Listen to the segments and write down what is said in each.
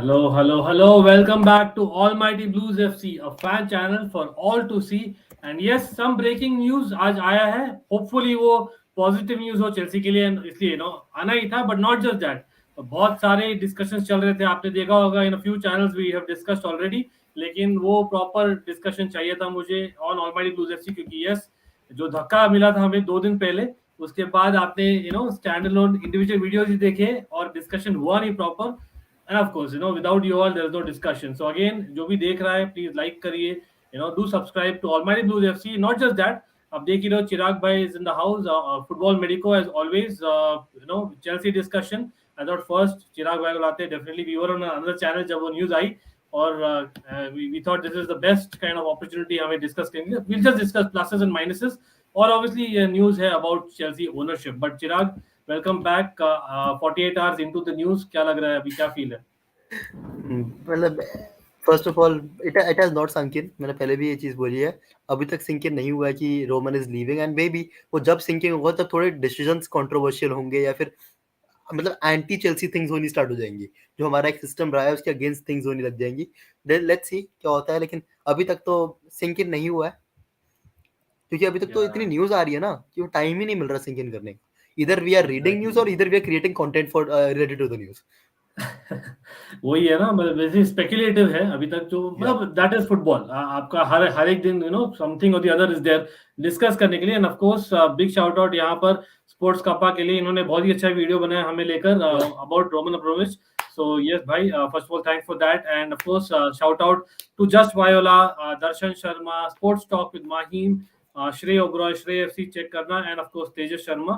Hello. Welcome back to Almighty Blues FC, a fan channel for all to see. And yes, some breaking news आज आया है. Hopefully वो positive news हो Chelsea के लिए, इसलिए आना ही था. But not just that. बहुत सारे discussions चल रहे थे. आपने देखा होगा in a few channels we have discussed already. लेकिन वो proper discussion चाहिए था मुझे on Almighty Blues FC क्योंकि yes, जो धक्का मिला था हमें 2 दिन पहले, उसके बाद आपने स्टैंड अलोन इंडिविजुअल वीडियोज ही देखे और डिस्कशन हुआ नहीं proper. And of course, without you all, there is no discussion. So again, जो भी देख रहा है, please like करिए, do subscribe to Almighty Blues FC. Not just that, अब देख ही रहो, चिराग भाई is in the house. Football Medico as always. Chelsea discussion. I thought first चिराग भाई को लाते. Definitely, we were on another channel जब वो news आई और we thought this is the best kind of opportunity हमें discuss करेंगे. We'll just discuss pluses and minuses. और obviously news है about Chelsea ownership. But Chirag, welcome back. 48 hours into the news, क्या लग रहा है अभी, क्या फील है? मतलब first of all it has not sunk in. मैंने पहले भी ये चीज बोली है, अभी तक सिंक इन नहीं हुआ है कि Roman is leaving. And may be वो जब सिंक इन होगा तब थोड़े डिसीजंस कंट्रोवर्शियल होंगे या फिर मतलब एंटी चेल्सी थिंग्स होनी स्टार्ट हो जाएंगी. जो हमारा एक सिस्टम रहा है उसके अगेंस्ट थिंग्स होने लग जाएंगी. लेट्स सी क्या होता है, लेकिन अभी तक तो सिंक इन नहीं हुआ है क्योंकि अभी तक तो इतनी न्यूज आ रही है ना कि वो टाइम ही नहीं मिल रहा सिंक इन करने का. इधर वी आर रीडिंग न्यूज और इधर we are creating content for related to the news. वही है ना, मतलब वैसे स्पेकुलेटिव है अभी तक जो, मतलब दैट इज फुटबॉल. आपका हर एक दिन समथिंग और the other is there discuss करने के लिए. And of course big shout out यहाँ पर स्पोर्ट्स कपा के लिए, इन्होंने बहुत ही अच्छा वीडियो बनाया हमें लेकर about Roman Abramovich. So yes, bhai. First of all, thanks for that, and of course, shout out to Just Viola, Darshan Sharma, Sports Talk with Mahim, Shrey Oberoi, Shrey FC check करना, and of course Tejas Sharma,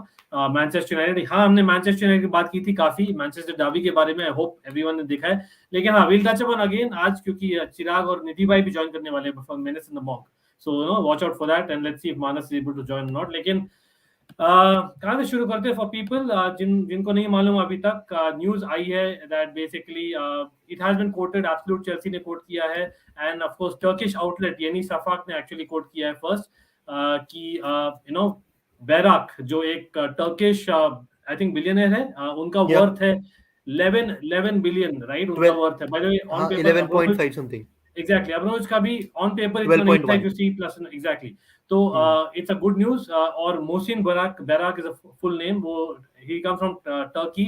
Manchester United. हाँ, हमने Manchester United की बात की थी काफी, Manchester derby के बारे में. आई होप एवरीवन ने देखा है. लेकिन हाँ, विल टच अपॉन अगेन आज क्योंकि चिराग और निधि भाई भी ज्वाइन करने वाले हैं for minutes in the mock. So watch out for that and let's see if Manas is able to join not. लेकिन कहाँ से शुरू करते हैं फॉर पीपल जिनको नहीं मालूम अभी तक. न्यूज आई है that basically it has been quoted, absolute Chelsea ने कोट किया है, and of course Turkish outlet यानी सफाक ने एक्चुअली कोट किया है फर्स्ट कि बैराक जो एक टर्किश आई थिंक बिलियनियर है, उनका वर्थ है 11 बिलियन, राइट? उनका वर्थ है by the way on paper 11.5 something. Exactly. Abramovich का भी ऑन पेपर इतना नहीं था, यू सी प्लस एग्जैक्टली. तो इट्स अ गुड न्यूज. और Muhsin Bayrak is a full name. वो he comes from Turkey.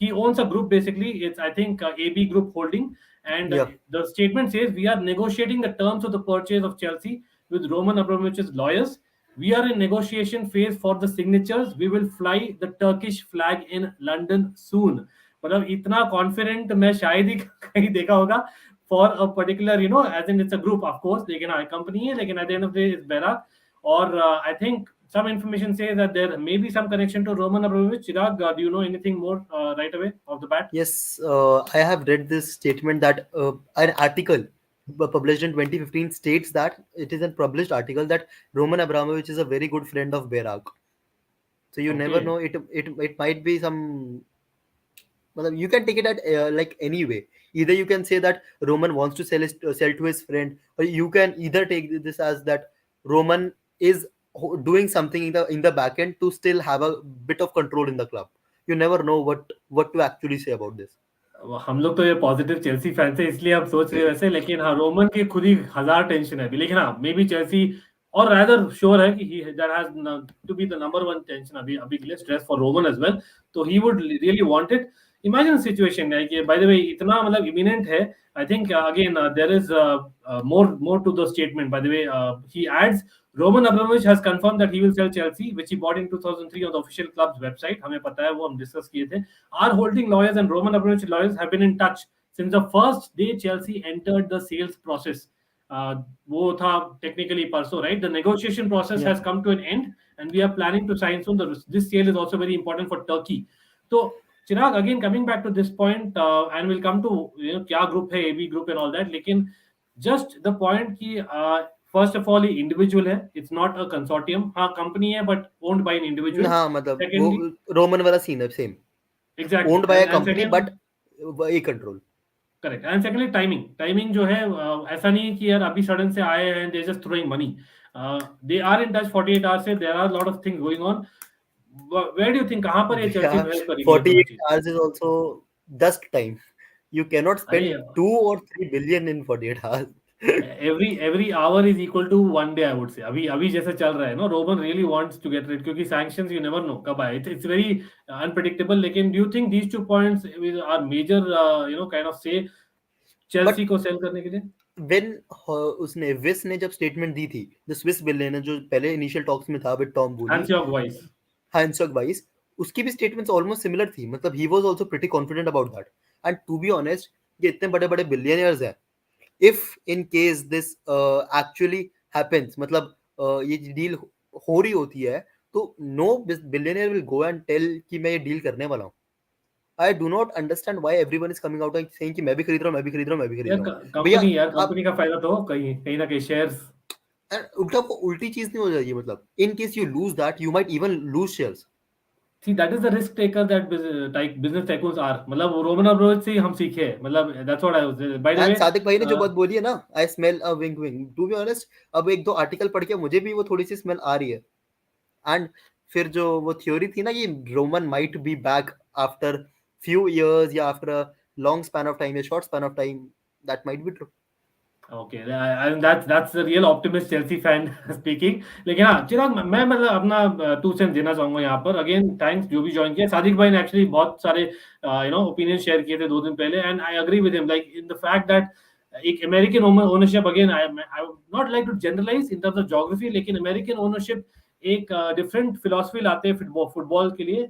He owns a group basically. It's I think AB Group Holding, and the statement says we are negotiating the terms of the purchase of Chelsea with Roman Abramovich's lawyers. We are in negotiation phase for the signatures. We will fly the Turkish flag in London soon. मतलब इतना confident मैं शायद ही कहीं देखा होगा for a particular, as in it's a group, of course, लेकिन company है, लेकिन at the end of the day it's Bayrak. और I think some information says that there may be some connection to Roman Abramovich. Chirag, do you know anything more right away off the bat? Yes, I have read this statement that an article published in 2015 states that it is a published article that Roman Abramovich is a very good friend of Bayrak. So you never know, it might be some, you can take it at like any way. Either you can say that Roman wants to sell to his friend, or you can either take this as that Roman is doing something in the back end to still have a bit of control in the club. You never know what to actually say about this. हम लोग तो ये positive Chelsea fans है इसलिए हम सोच रहे हैं वैसे, लेकिन हाँ, रोमन की खुद ही 1000 टेंशन है अभी. लेकिन हाँ, मे बी चेल्सी और रादर श्योर है कि he that has to be the number 1 tension अभी के लिए, stress for Roman as well. तो he would really want it. Imagine situation है कि बाय द वे इतना मतलब इमिनेंट है. I think again there is more to the statement. By the way, he adds Roman Abramovich has confirmed that he will sell Chelsea, which he bought in 2003 on the official club's website. हमें पता है, वो हम discuss किए थे. Our holding lawyers and Roman Abramovich lawyers have been in touch since the first day Chelsea entered the sales process. वो था technically परसों, right? The negotiation process has come to an end, and we are planning to sign soon. This sale is also very important for Turkey. So Chirag, again coming back to this point, and we'll come to क्या group है, AB group and all that. लेकिन just the point कि first of all individual है, it's not a consortium. हाँ, company है but owned by an individual. हाँ, मतलब वो रोमन वाला सीन है same. Exactly, owned by a company but A control. Correct. And secondly timing जो है, ऐसा नहीं कि यार अभी सडन से आए हैं, they just throwing money. They are in touch 48 hours से. There are lot of things going on. Where do you think कहां पर ये चेल्सी हेल्प करेगी? 48 hours is also just time. You cannot अरे spend 2 or 3 billion in 48 hours. every hour is equal to one day, I would say. अभी अभी जैसे चल रहा है ना, Roman really wants to get rid, क्योंकि sanctions you never know कब आए. It's very unpredictable. लेकिन do you think these 2 points are major, kind of say But Chelsea को सेल करने के लिए? when उसने विस ने जब स्टेटमेंट दी थी, द स्विस बिलियनर जो पहले इनिशियल टॉक्स में था with Tom Boehly, Hansjorg Wyss. Hansjorg Wyss, उसकी भी स्टेटमेंट्स ऑलमोस्ट सिमिलर थी. मतलब he was also pretty confident about that. And to be honest, ये इतने बड़े बड़े बिलियनियर्स हैं, if in case this actually happens, मतलब ये डील हो रही होती है, तो no billionaire will go and tell कि मैं ये डील करने वाला हूँ. I do not understand why everyone is coming out and saying कि मैं भी खरीद रहा हूँ, मैं भी खरीद रहा हूँ, मैं भी खरीद रहा हूँ. भैया यार आप, कंपनी का फायदा तो हो, कहीं कहीं ना कहीं शेयर्स. उल्टा को उल्टी चीज नहीं हो जाएगी. मतलब in case you lose that, you might even lose shares. See, that is the risk taker that business tycoons are. मतलब वो रोमन अब्रोच से ही हम सीखे हैं. मतलब that's what I was. By the end way, Sadiq bhai ने जो बात बोली है ना, I smell a wing wing. To be honest, अब एक दो आर्टिकल पढ़ के मुझे भी वो थोड़ी सी स्मेल आ रही है. एंड फिर जो वो थ्योरी थी ना, ये Roman might be back after few years या after a long span of time या short span of time, that might be true. okay, and that's the real optimist Chelsea fan speaking. लेकिन हाँ चिराग, मैं मतलब अपना 2 सेंट देना चाहूंगा यहाँ पर. अगेन थैंक्स जो भी ज्वाइन किया. सादिक भाई ने एक्चुअली बहुत सारे ओपिनियन शेयर किए थे 2 दिन पहले, and I agree with him like in the fact that एक American ownership, again I would not like to generalize in terms of geography, लेकिन अमेरिकन ओनरशिप एक डिफरेंट फिलोसफी लाते हैं फुटबॉल के लिए.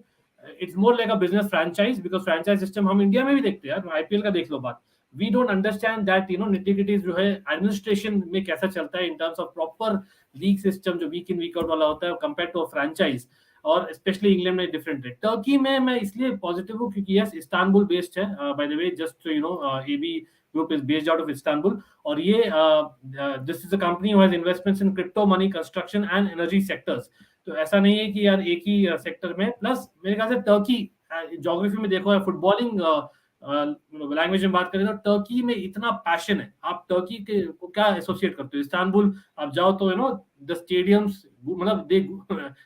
It's more like a business franchise, because franchise system हम India में भी देखते हैं यार. आईपीएल का देख लो बात. We don't understand that nitty gritties जो है एडमिनिस्ट्रेशन में कैसा चलता है in terms of proper league system जो वीक इन वीक आउट वाला होता है कंपेयर टू फ्रेंचाइज. और स्पेशली इंग्लैंड में डिफरेंट है. टर्की में मैं इसलिए पॉजिटिव हूँ क्योंकि यस इस्तांबुल बेस्ड है. By the way, just AB group is based out of Istanbul. और ये this is a company who has investments in crypto money, construction and energy sectors. तो ऐसा नहीं है कि यार एक ही सेक्टर में. प्लस मेरे ख्याल से टर्की ज्योग्राफी में देखो, फुटबॉलिंग लैंग्वेज में बात करें तो टर्की में इतना पैशन है. आप टर्की के को क्या एसोसिएट करते हो? इस्तांबुल आप जाओ तो द स्टेडियम्स मतलब they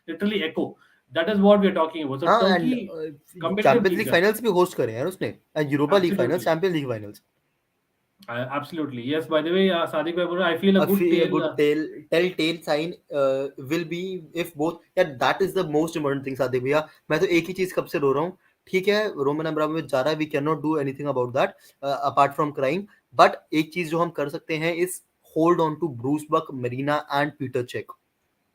literally echo. That is what we are talking about. So हाँ, Turkey and competitive Champions League League है. फाइनल्स भी होस्ट करे हैं उसने, and Europa League finals, absolutely, Champions League finals. Absolutely yes. By the way, Sadiq भाई बोल रहा, I feel a good A tell. good telltale sign will be if both. Yeah, that is the most important thing, Sadiq भैया. मैं तो एक ही चीज कब से रो रहा हूँ. ठीक है, रोमन अब्रामोविच जा रहा है, we can not do anything about that apart from crime. But एक चीज जो हम कर सकते हैं is hold on to Bruce Buck, Marina and Peter Cech.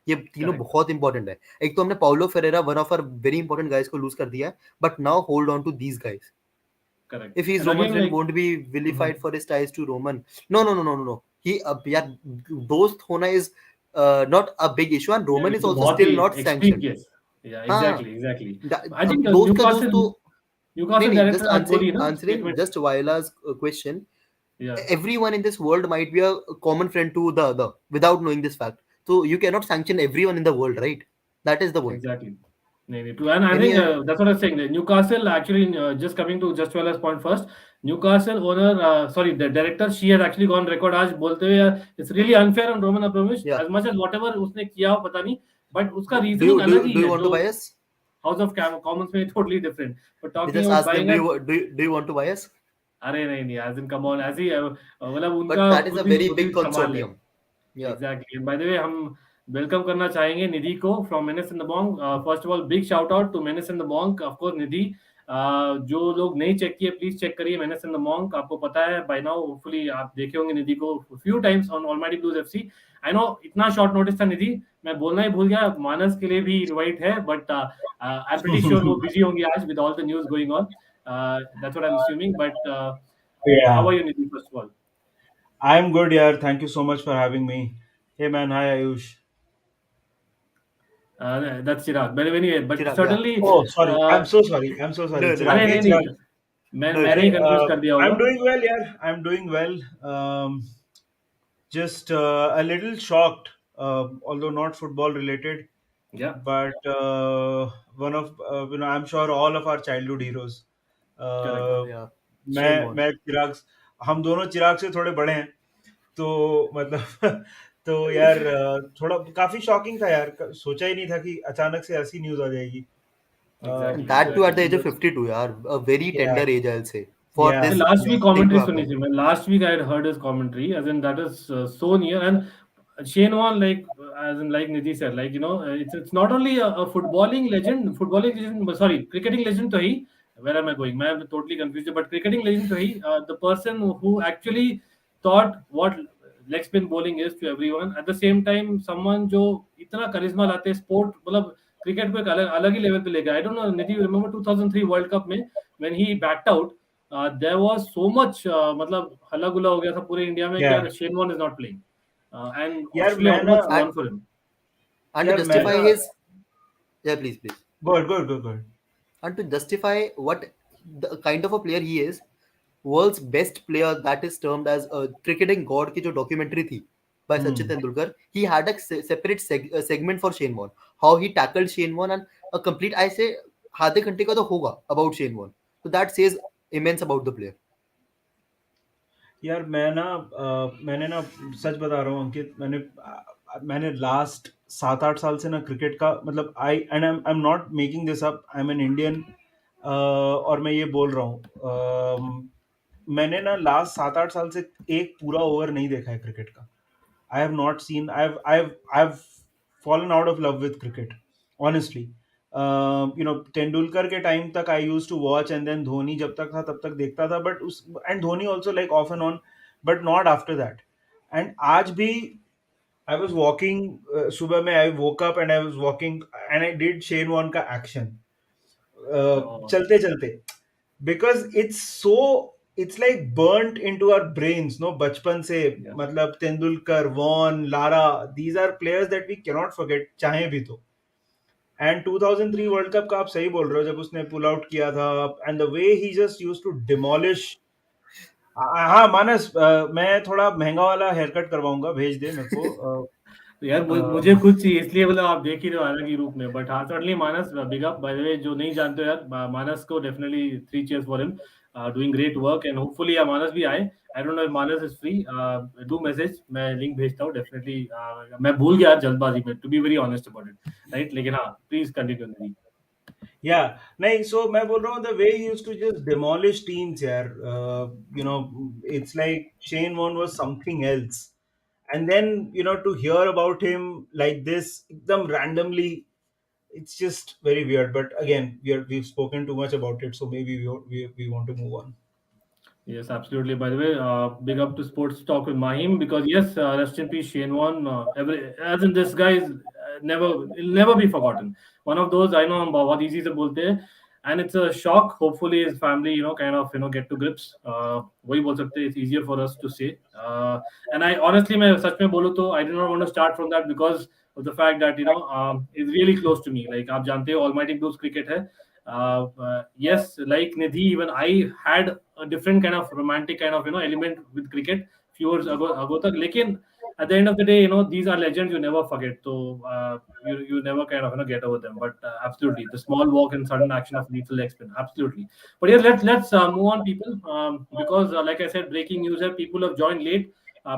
ये तीनों करेक्ट, बहुत इंपॉर्टेंट है. एक तो हमने Paulo Ferreira, one of our very important guys को लूज कर दिया है, but now hold on to these guys. Correct. If he's and Roman's again friend, like won't be vilified for his ties to Roman. No, no, no, no, no, no. He, यार, दोस्त होना is not a big issue, and Roman is तो also बहुत ही still not extreme sanctioned. Case. या हाँ, exactly, exactly. आई अब think दोस्त का दोस्त तो नहीं न्यूकासल नहीं. डायरेक्टर Just आज बोली ना answering statement. just Waila's question. या Everyone in this world might be a common friend to the other without knowing this fact. So you cannot sanction everyone in the world, right? That is the point. Exactly. नहीं नहीं, true. And I Any think that's what I was saying. That Newcastle actually, just coming to just Wellers point first. Newcastle owner, sorry, the director, she has actually gone record आज बोलते हुए यार, it's really unfair on Roman Abramovich yeah. as much as whatever उसने किया हो पता नहीं, but उसका Do reasoning you do अलग you, ही do you है want to जो buy us? House of Commons में totally different. But They talking just about ask them, buying us, do you want to buy us? अरे नहीं नहीं, as in come on, ऐसे ही मतलब But उनका that is a very खुद ही big संभाल ले. consortium. Yeah. Exactly. By the way, हम वेलकम करना चाहेंगे निधि को from menace in the bong. First of all big shout out to menace in the bong. Of course Nidhi, जो लोग नहीं चेक किए प्लीज चेक करिए मेनिस इन द बॉन्ग. आपको पता है बाय नाउ, होपफुली आप देखे होंगे निधि को few times on almighty blues FC. I know इतना शॉर्ट नोटिस था निधि, मैं बोलना ही भूल गया. मानस के लिए भी इनवाइट है, but I am pretty sure वो बिजी होंगे आज with all the news going on. That's what I am assuming. But how Yeah, are you Nidhi, first of all? I'm good, yeah. Thank you so much for having me. Hey, man. Hi, Ayush. That's Chirag. But anyway, but Chirag, yeah. certainly, Oh, sorry. uh, I'm so sorry. I'm so sorry, No, no, Chirag. अरे no, Hey, नहीं Chirag. नहीं, मैं no मैंने issue. ही confuse कर दिया I'm होगा. doing well, yeah. I'm doing well. Just a little shocked, although not football related, Yeah, but one of, I'm sure all of our childhood heroes. correct. Uh, Yeah. Shane मैं Warne. मैं चिराग, हम दोनों चिराग से थोड़े बड़े हैं, तो मतलब तो यार थोड़ा काफी शॉकिंग था यार. सोचा ही नहीं था कि अचानक से ऐसी न्यूज आ जाएगी. And Exactly, that too at exactly. the age of बस 52, yeah. A very या tender age, I'll say. for Yeah. this Last week thing to commentary सुनी happen. थी मैं. Last week I had heard his commentary, as in that is so near. And Shane Warne, like as in like Nidhi said, like it's not only a footballing legend, sorry, cricketing legend to he. Where am I going? I'm totally confused. But cricketing legend to he, the person who actually taught what leg spin bowling is to everyone. At the same time, someone जो इतना charisma लाते sport, मतलब cricket को एक अलग अलग ही level पे ले गया. I don't know, Nidhi, you remember 2003 World Cup में when he backed out. There was so much मतलब हल्ला गुल्ला हो गया था पूरे इंडिया में कि Yeah. यार Shane Warne is not playing, and यार Australia मैं ना almost And won for him. and to यार मैं justify ना his, yeah, please. Go ahead. And to justify what the kind of a player he is, world's best player, that is termed as a cricketing god की जो documentary थी by Sachin Hmm. Tendulkar, he had a separate segment for Shane Warne, how he tackled Shane Warne, and a complete, I say, आधे घंटे का तो होगा about Shane Warne. So that says immense about the player. यार मैंने ना सच बता रहा हूँ अंकित, मैंने लास्ट 7-8 साल से ना क्रिकेट का मतलब आई am not making this up, I am an Indian, और मैं ये बोल रहा हूँ, मैंने ना लास्ट 7-8 साल से एक पूरा ओवर नहीं देखा है क्रिकेट का. I have not seen. I've fallen out of love with cricket. Honestly, Tendulkar के टाइम तक I used to watch, and then Dhoni जब तक था तब तक देखता था. But उस and Dhoni also like off and on, but not after that. And आज भी I was walking, सुबह में I woke up and I was walking and I did Shane Warne का action. Oh, चलते चलते, because it's like burnt into our brains, no, बचपन से. yeah. मतलब Tendulkar, Vaughan, Lara, these are players that we cannot forget, चाहे भी तो. And 2003 world cup का आप सही बोल रहे हो, जब उसने पुल आउट किया था, and the way he just used to demolish. हाँ मानस, मैं थोड़ा महंगा वाला हेयर कट करवाऊंगा, भेज दे मेरे को. तो यार मुझे अ, खुद चाहिए, इसलिए मतलब आप देख ही रहे हो अलग ही रूप में. बट हाँ, certainly Manas, big up by the way. जो नहीं जानते हो यार, मानस को definitely 3 cheers for him, doing great work. And hopefully Manas भी आए. I don't know if Manas is free. Do message, मैं लिंक भेजता हूँ डेफिनेटली. मैं भूल गया यार जल्दबाजी में, to be very honest about it, right. लेकिन हाँ, प्लीज कंटिन्यू निधि. या नहीं, सो मैं बोल रहा हूँ the way he used to just demolish teams यार. You know it's like Shane Warne was something else. And then to hear about him like this एकदम randomly, it's just very weird. But again, we've spoken too much about it, so maybe we want to move on. Yes, absolutely. By the way, big up to Sports Talk with Mahim, because yes, rest in peace, Shane Warne. As in this guy is he'll never be forgotten. One of those, I know हम बहुत easy से बोलते हैं, and it's a shock. Hopefully his family, kind of, get to grips. वही बोल सकते हैं. It's easier for us to say. And I honestly, मैं सच में बोलूँ तो I did not want to start from that because of the fact that it's really close to me. Like आप जानते हो, Almighty Blues cricket है. Yes, like Nidhi, even I had a different kind of romantic kind of element with cricket few years ago tak. Lekin at the end of the day, these are legends you never forget. So you never kind of get over them. But absolutely, the small walk and sudden action of lethal leg spin, absolutely. But yeah, let's move on, people, because like I said, breaking news here. People have joined late.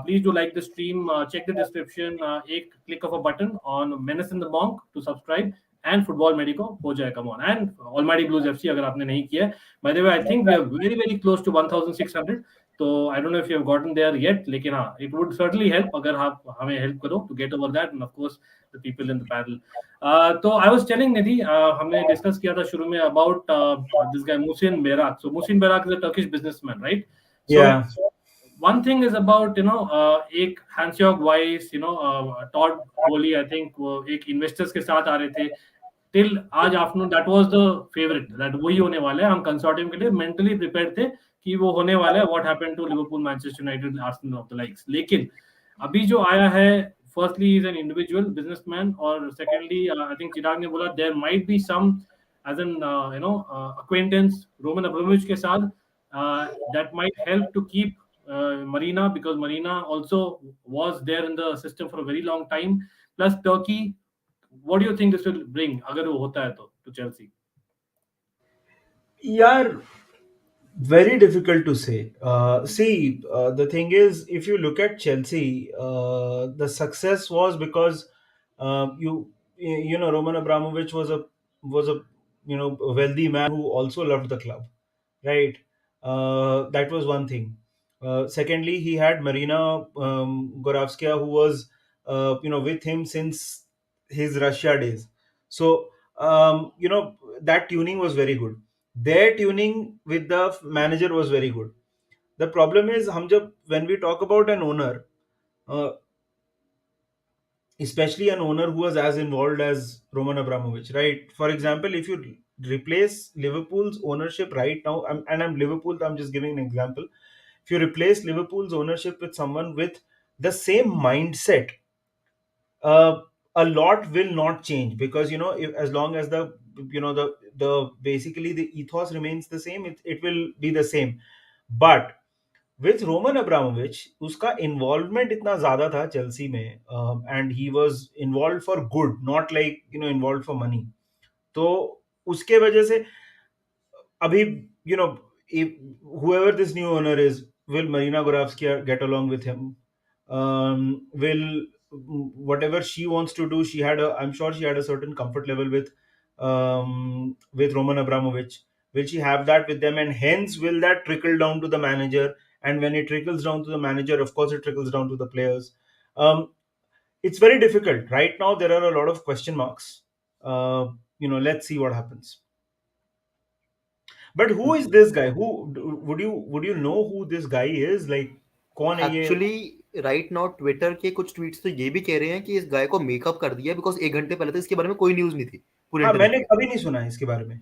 Please do like the stream. Check the description. एक click of a button on Menace in the Monk to subscribe. And Football Medico हो जाए, come on. And Almighty Blues FC अगर आपने नहीं किया है. By the way, I think we are very very close to 1600. So I don't know if you have gotten there yet, लेकिन हाँ, it would certainly help अगर आप हमें help करो to get over that, and of course the people in the panel. तो I was telling Nidhi, हमने discuss किया था शुरू में about this guy Muhsin Bayrak. So Muhsin Bayrak is a Turkish businessman, right? So Yeah. one thing is about एक Hansjorg Wyss, Todd Bowley, I think वो एक investors के साथ आ रहे थे. टिल आज afternoon that was the favourite, that वही होने वाला है. हम कंसोर्टियम के लिए मेंटली प्रिपेयर थे कि वो होने वाला है. What happened to Liverpool, Manchester United, Arsenal of the likes. लेकिन अभी जो आया है, firstly is an individual businessman, और सेकेंडली आई थिंक चिराग ने बोला there might be some as an acquaintance Roman Abramovich के साथ, that might help to keep Marina, because Marina also was there in the system for a very long time. Plus Turkey, what do you think this will bring अगर वो होता है तो to Chelsea? यार, very difficult to say. See, the thing is, if you look at Chelsea, the success was because Roman Abramovich was a a wealthy man who also loved the club, right? That was one thing. Secondly, he had Marina Granovskaia, who was with him since his Russia days. So that tuning was very good. Their tuning with the manager was very good. The problem is, when we talk about an owner, uh, especially an owner who was as involved as Roman Abramovich, right? For example, if you replace Liverpool's ownership right now, and I'm Liverpool, I'm just giving an example. If you replace Liverpool's ownership with someone with the same mindset, uh, a lot will not change, because as long as the basically the ethos remains the same, it will be the same. But with Roman Abramovich, उसका involvement इतना ज़्यादा था Chelsea में, and he was involved for good, not like involved for money. तो उसके वजह से अभी if whoever this new owner is, will Marina Granovskaia get along with him? Will whatever she wants to do, I'm sure she had a certain comfort level with Roman Abramovich. Will she have that with them, and hence will that trickle down to the manager? And when it trickles down to the manager, of course, it trickles down to the players. It's very difficult right now. There are a lot of question marks. Let's see what happens. But who is this guy? Would you know who this guy is? Like, कौन है ये? Actually right now Twitter के कुछ tweets तो ये भी कह रहे हैं कि इस गाय को मेकअप कर दिया, बिकॉज 1 घंटे पहले तो इसके बारे में कोई न्यूज नहीं थी पूरे हाँ, मैंने इंटरनेट पे. कभी नहीं सुना है इसके बारे में.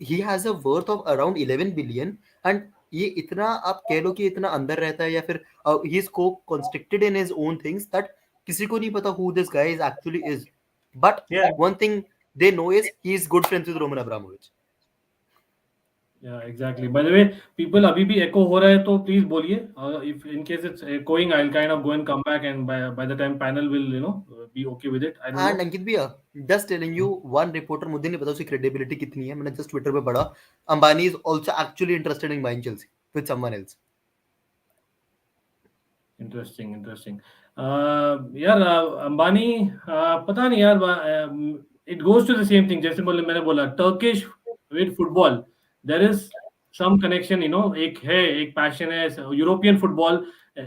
He has a worth of around 11 billion, and ये इतना आप कह लो कि इतना अंदर रहता है, या फिर ही इज को constricted in his own things that किसी को नहीं पता who this guy is actually is. But Yeah. One thing they know is he is good friends with Roman Abramovich. Yeah, exactly. By the way, people अभी भी echo हो रहा है, तो please बोलिए. If in case it's echoing, I'll kind of go and come back, and by the time panel will be okay with it. I don't and know. अंकित भैया, just telling you, one reporter, मुझे नहीं पता उसकी credibility कितनी है, मैंने just Twitter पे पढ़ा, Ambani is also actually interested in buying Chelsea with someone else. Interesting. यार अंबानी, पता नहीं यार, it goes to the same thing. जैसे मैंने बोला, Turkish with football, there is some connection. एक passion है, European football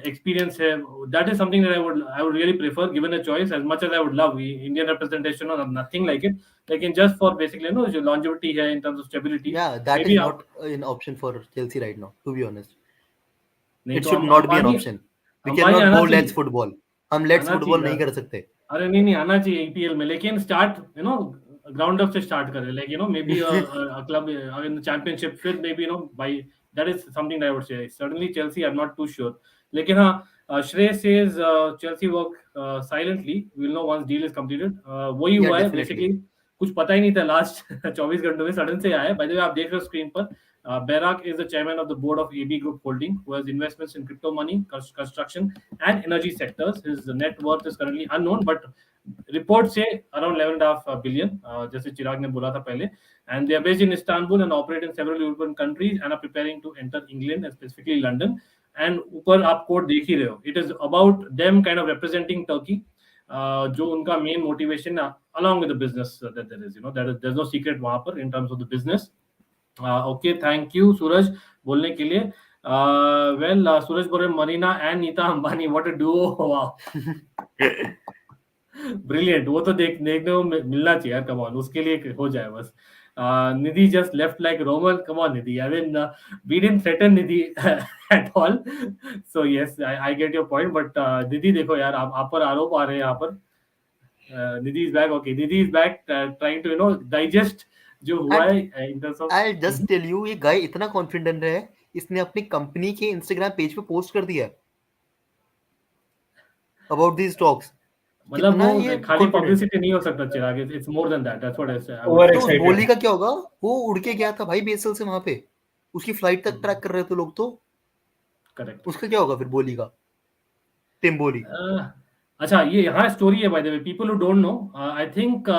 experience है. That is something that I would really prefer, given a choice. As much as I would love Indian representation or nothing like it, like just for basically जो longevity है in terms of stability. Yeah, that maybe is not an option for Chelsea right now, to be honest. नहीं It तो should not be an Ambani option. We Ambani cannot आना go चाहिए. let's football. हम let's आना football चाहिए नहीं यार. कर सकते. अरे नहीं आना चाहिए ईपीएल में, लेकिन स्टार्ट ग्राउंड अप से स्टार्ट करे, like may be a club in the championship, फिर may be by that is something that I would say. Certainly Chelsea, I am not too sure. लेकिन हाँ, Shrey says Chelsea work silently, will know once deal is completed. वही Yeah, हुआ है definitely. Basically. कुछ पता ही नहीं था लास्ट 24 घंटों में, सडन से आया. बाय द वे, आप देख रहे हो स्क्रीन पर, Bayrak is the chairman of the board of AB Group Holding, who has investments in crypto money, construction, and energy sectors. His net worth is currently unknown, but reports say around 11.5 billion, जैसे चिराग ने बोला था पहले. And they are based in Istanbul and operate in several European countries and are preparing to enter England and specifically London. And ऊपर आप code देख ही रहे हो. It is about them kind of representing Turkey. जो उनका main motivation along with the business that there is, there's no secret वहां पर in terms of the business. Okay, thank you Suraj बोलने के लिए. वेल, सूरज बोल रहे Marina and Nita Ambani, what a duo. वाह, ब्रिलियंट. वो तो देखने को मिलना चाहिए यार. कम ऑन, उसके लिए हो जाए बस. Nidhi just left like Roman. Come on Nidhi, I mean we didn't threaten Nidhi at all. So yes, I get your point. But Nidhi देखो यार, आप पर आरोप आ रहे हैं यहाँ पर. Nidhi is back. Okay, Nidhi is back trying to digest जो हुआ है in terms of. I'll just tell you, ये गाय इतना कॉन्फिडेंट है, इसने अपनी कंपनी के इंस्टाग्राम पेज पे पोस्ट कर दिया अबाउट दीज टॉक्स. मतलब कितना वो ये खाली confident. पब्लिसिटी नहीं हो सकता Chirag. It's more than that. That's what I say. Over तो उस excited. बोली का क्या होगा? वो उड़ के गया था भाई बीएसएल से वहां पे, उसकी फ्लाइट तक ट्रैक कर रहे थे लोग. तो करेक्ट. उसका क्या होगा फिर बोली का? टिम बोली. अच्छा, ये यहाँ स्टोरी है by the way, people who don't know. I think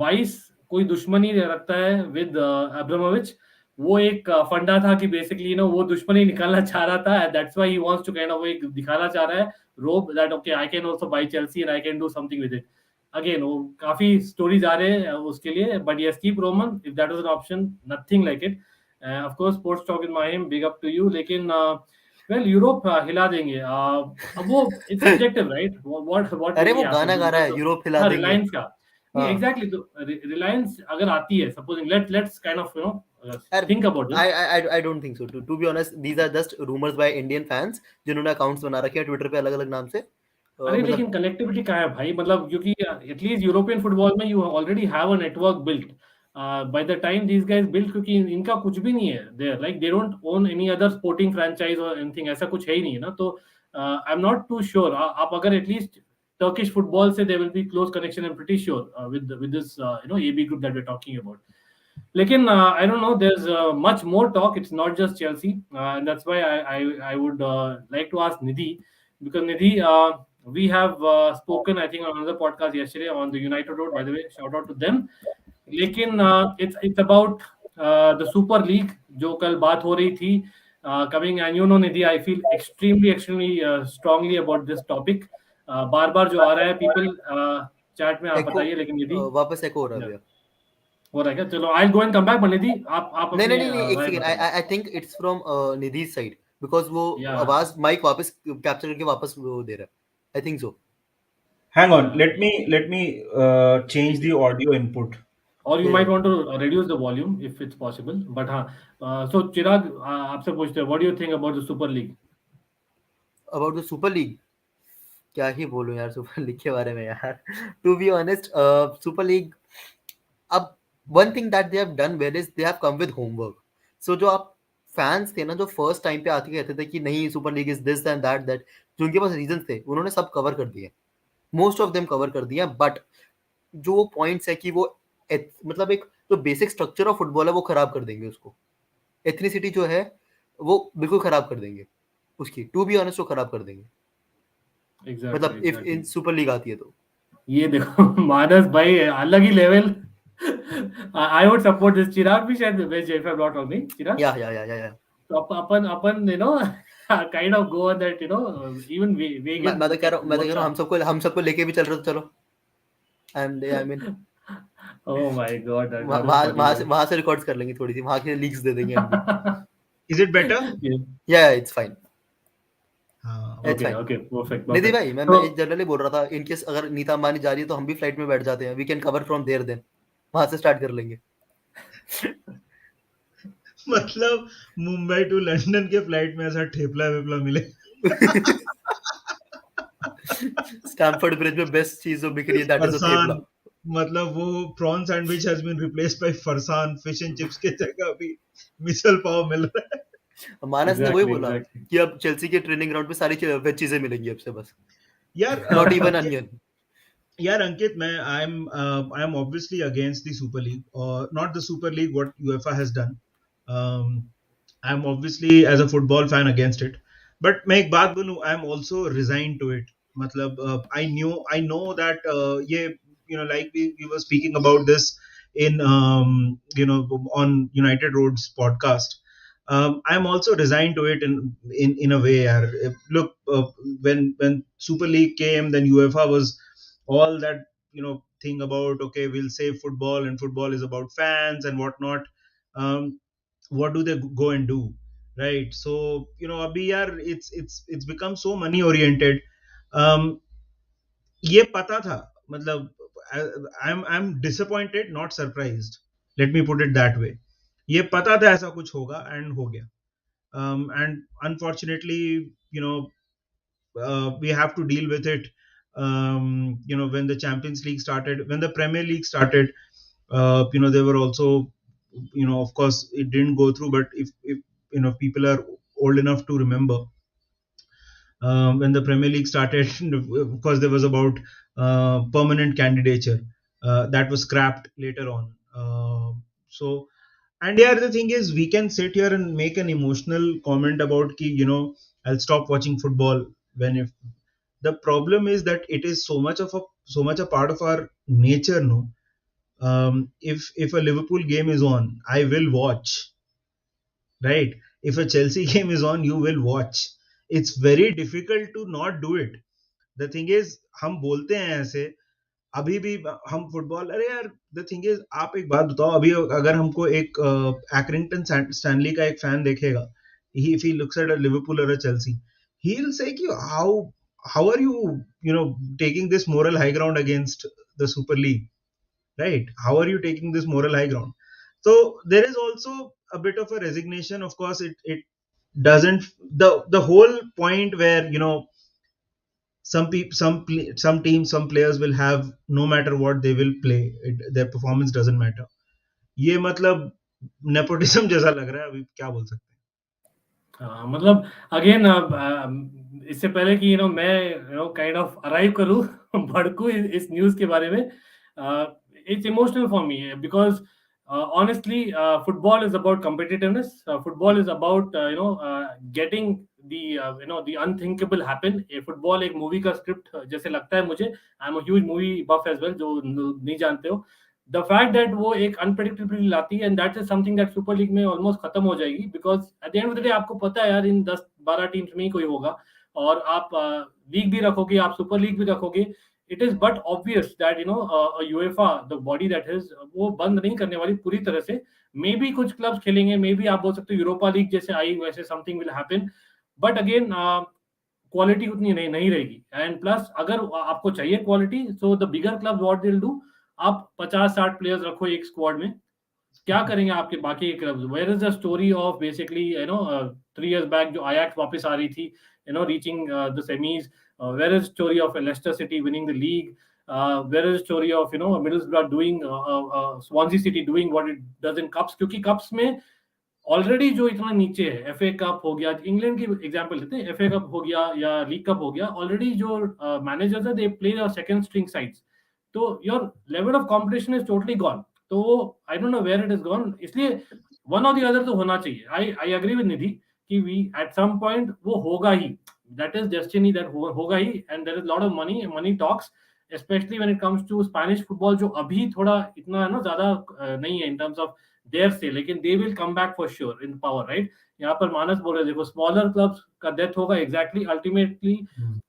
vice कोई दुश्मनी रखता है विद अब्रामोविच. वो एक फंडा था कि बेसिकली वो दुश्मनी निकालना चाह रहा था. That's why he wants to kind of एक दिखाना चाह रहा है rob that okay, I can also buy Chelsea and I can do something with it. अगेन वो काफी स्टोरीज आ रहे हैं उसके लिए. But yes, keep Roman if that was an option, nothing like it. Of course, sports talk in Mahim, big up to you. लेकिन well, Europe हिला देंगे. अब वो it's subjective, right? What अरे really वो गाना happens? गा रहा है, Because यूरोप हिला हाँ, देंगे. रिलायंस का नहीं हाँ. exactly. तो रिलायंस अगर आती है, supposing let's kind of यार, think about this. I don't think so. To be honest, these are just rumors by Indian fans जिन्होंने accounts बना रखे हैं ट्विटर पे अलग अलग नाम से. अरे मतलब लेकिन कनेक्टिविटी कहाँ है भाई? मतलब क्योंकि एटलीस्ट यूरोपियन फुटबॉल में you already have a network built by the time these guys built, क्योंकि इनका कुछ भी नहीं है. They don't own any other sporting franchise और एनीथिंग, ऐसा कुछ है ही नहीं है ना. तो I am not too sure. आप अगर एटलीस्ट टर्किश फुटबॉल से, there will be close connection. I am pretty sure with this AB group that we are talking about. लेकिन I don't know, there's much more talk. It's not just Chelsea, and that's why I would like to ask Nidhi, because Nidhi, we have spoken, I think, on another podcast yesterday on the United Road. By the way, shout out to them. लेकिन it's about the Super League जो कल बात हो रही थी coming, and Nidhi, I feel extremely strongly about this topic. बार बार जो आ रहा है people chat में, आप एको बताइए. लेकिन निधि वापस एको हो रहा है Yeah. भैया. हो रहा है क्या? चलो, I will go and come back. Nidhi, आप नहीं अपने नहीं नहीं, एक राय सेकंड. बताइए. I think it's from Nidhi side, because वो या आवाज माइक वापस कैप्चर करके वापस वो दे रहा है. I think so. Hang on, let me change the audio input. और you Yeah, might yeah. Want to reduce the volume if it's possible. But हाँ, सो चिराग, आपसे पूछते हैं, what do you think about the super league? About the super league, क्या ही बोलूं यार super league के बारे में यार. To be honest, super league, अब one thing that they have done well is they have come with homework. So जो आप फैंस थे ना, जो फर्स्ट टाइम पे आके कहते थे कि नहीं super league is this and that, जो उनके पास रीजन थे उन्होंने सब कवर कर दिए. मोस्ट ऑफ देम कवर कर दिया. बट जो पॉइंट्स है कि वो मतलब एक जो बेसिक स्ट्रक्चर ऑफ फुटबॉल है वो खराब कर देंगे उसको. एथनिसिटी जो है वो बिल्कुल खराब कर देंगे उसकी. टू बी ऑनेस्ट वो खराब कर देंगे. एग्जैक्टली मतलब इफ इन सुपर लीग आती है तो ये देखो मानस भाई अलग ही level. I would support this. Chirag भी शायद if I am not wrong, नहीं चिराग? या. तो अपन kind of go on that, even vegan. मैं तो कह रहा हूँ हम सबको लेके भी चल रहे हो तो चलो. And I mean oh my God, वहां से रिकॉर्ड्स कर लेंगे, थोड़ी सी वहां के लीक्स दे देंगे हम भी. Is it better? या इट्स फाइन. हाँ, ओके परफेक्ट. निधि भाई, मैं जनरली बोल रहा था, इन केस अगर नीता अंबानी जा रही है तो हम भी फ्लाइट में बैठ जाते हैं. We can cover from there, then वहां से स्टार्ट कर लेंगे. मतलब मुंबई टू लंदन के फ्लाइट में ऐसा ठेपला वेपला मिले. स्टैमफोर्ड ब्रिज में बेस्ट चीज जो बिक रही है दैट इज फरसान, मतलब वो prawn sandwich has been replaced by farsan. Fish and chips के जगह अभी मिसल पाव मिल रहा है. मानस ने वही बोला कि अब चेल्सी के ट्रेनिंग ग्राउंड पे सारी वेज चीजें मिलेंगी अब से बस. यार नॉट इवन अनियन. यार अंकित, मैं I am obviously against the super league, और not the super league what UEFA has done. I am obviously as a football fan against it. But मैं एक बात बोलूं, I am also resign to it. मतलब I know that ये like we were speaking about this in on United Road's podcast. I'm also resigned to it in a way. Look, when Super League came, then UEFA was all that thing about, okay, we'll save football, and football is about fans and whatnot. What do they go and do, right? So abhi yaar, it's become so money oriented. ये पता था, मतलब I'm disappointed, not surprised. Let me put it that way. ये पता था ऐसा कुछ होगा, and हो गया. And unfortunately, we have to deal with it. When the Champions League started, when the Premier League started, they were also, of course, it didn't go through. But if people are old enough to remember, when the Premier League started, of course, there was about permanent candidature that was scrapped later on. And yeah, the thing is, we can sit here and make an emotional comment about ki, I'll stop watching football when if the problem is that it is so much a part of our nature, no. If a Liverpool game is on, I will watch, right? If a Chelsea game is on, you will watch. It's very difficult to not do it. The thing is, हम बोलते हैं ऐसे, अभी भी हम football, अरे यार the thing is, आप एक बात बताओ, अभी अगर हमको एक एक्रिंगटन स्टैनली का एक फैन देखेगा, if he looks at a Liverpool or a Chelsea, he'll say कि how are you, you know, taking this moral high ground against the Super League, right? How are you taking this moral high ground? So there is also a bit of a resignation. Of course, it doesn't, the whole point where, you know, some teams, some players will have, no matter what they will play, their performance doesn't matter. ये मतलब nepotism जैसा लग रहा है, अभी क्या बोल सकते हैं. मतलब अगेन इससे पहले कि मैं काइंड ऑफ अराइव करूं भड़कू इस न्यूज के बारे में, it's emotional for me because honestly, football is about competitiveness. Football is about getting the unthinkable happen. Football एक मूवी का स्क्रिप्ट जैसे लगता है मुझे. I am a huge movie buff as well, जो नहीं जानते हो. द फैक्ट दैट वो एक अनप्रेडिक्टेबिलिटी लाती है, and that is something that super league में ऑलमोस्ट खत्म हो जाएगी, because at the end of the day आपको पता है यार, इन 10-12 टीम्स में ही कोई होगा, और आप लीग भी रखोगे, आप सुपर लीग भी रखोगे. It is but obvious that UEFA, the body that is, वो बंद नहीं करने वाली पूरी तरह से. मे बी कुछ क्लब्स खेलेंगे, मे बी आप बोल सकते हो यूरोपा लीग जैसे आई वैसे something will happen, but again quality उतनी नहीं रहेगी. एंड प्लस अगर आपको चाहिए quality, so the bigger club what they will do, आप 50-60 प्लेयर्स रखो एक स्क्वाड में. क्या करेंगे आपके बाकी clubs? Where is the story of basically 3 years back जो आयाक्स वापस आ रही थी, reaching the semis? Where is story of Leicester City winning the league? Where is story of Middlesbrough doing, Swansea City doing what it does in cups? क्योंकि cups में already जो इतना नीचे है, एफए कप हो गया, इंग्लैंड की example लेते हैं, एफए कप हो गया या लीग कप हो गया, ऑलरेडी जो मैनेजर्स है, they play your second string sides. तो your level of competition is totally gone. तो I don't know where it is gone. इसलिए वन और द अदर तो होना चाहिए. आई एग्री विद निधि कि वी एट सम पॉइंट वो होगा ही. दैट इज डेस्टिनी, दैट होगा ही. And there is lot of money talks, specially when it comes to Spanish football, जो अभी थोड़ा इतना ज्यादा नहीं है इन टर्म्स ऑफ देयर से, लेकिन they will come back for sure in power, right? यहाँ पर मानस बोल रहे, देखो स्मॉलर क्लब्स का डेथ होगा. Exactly, ultimately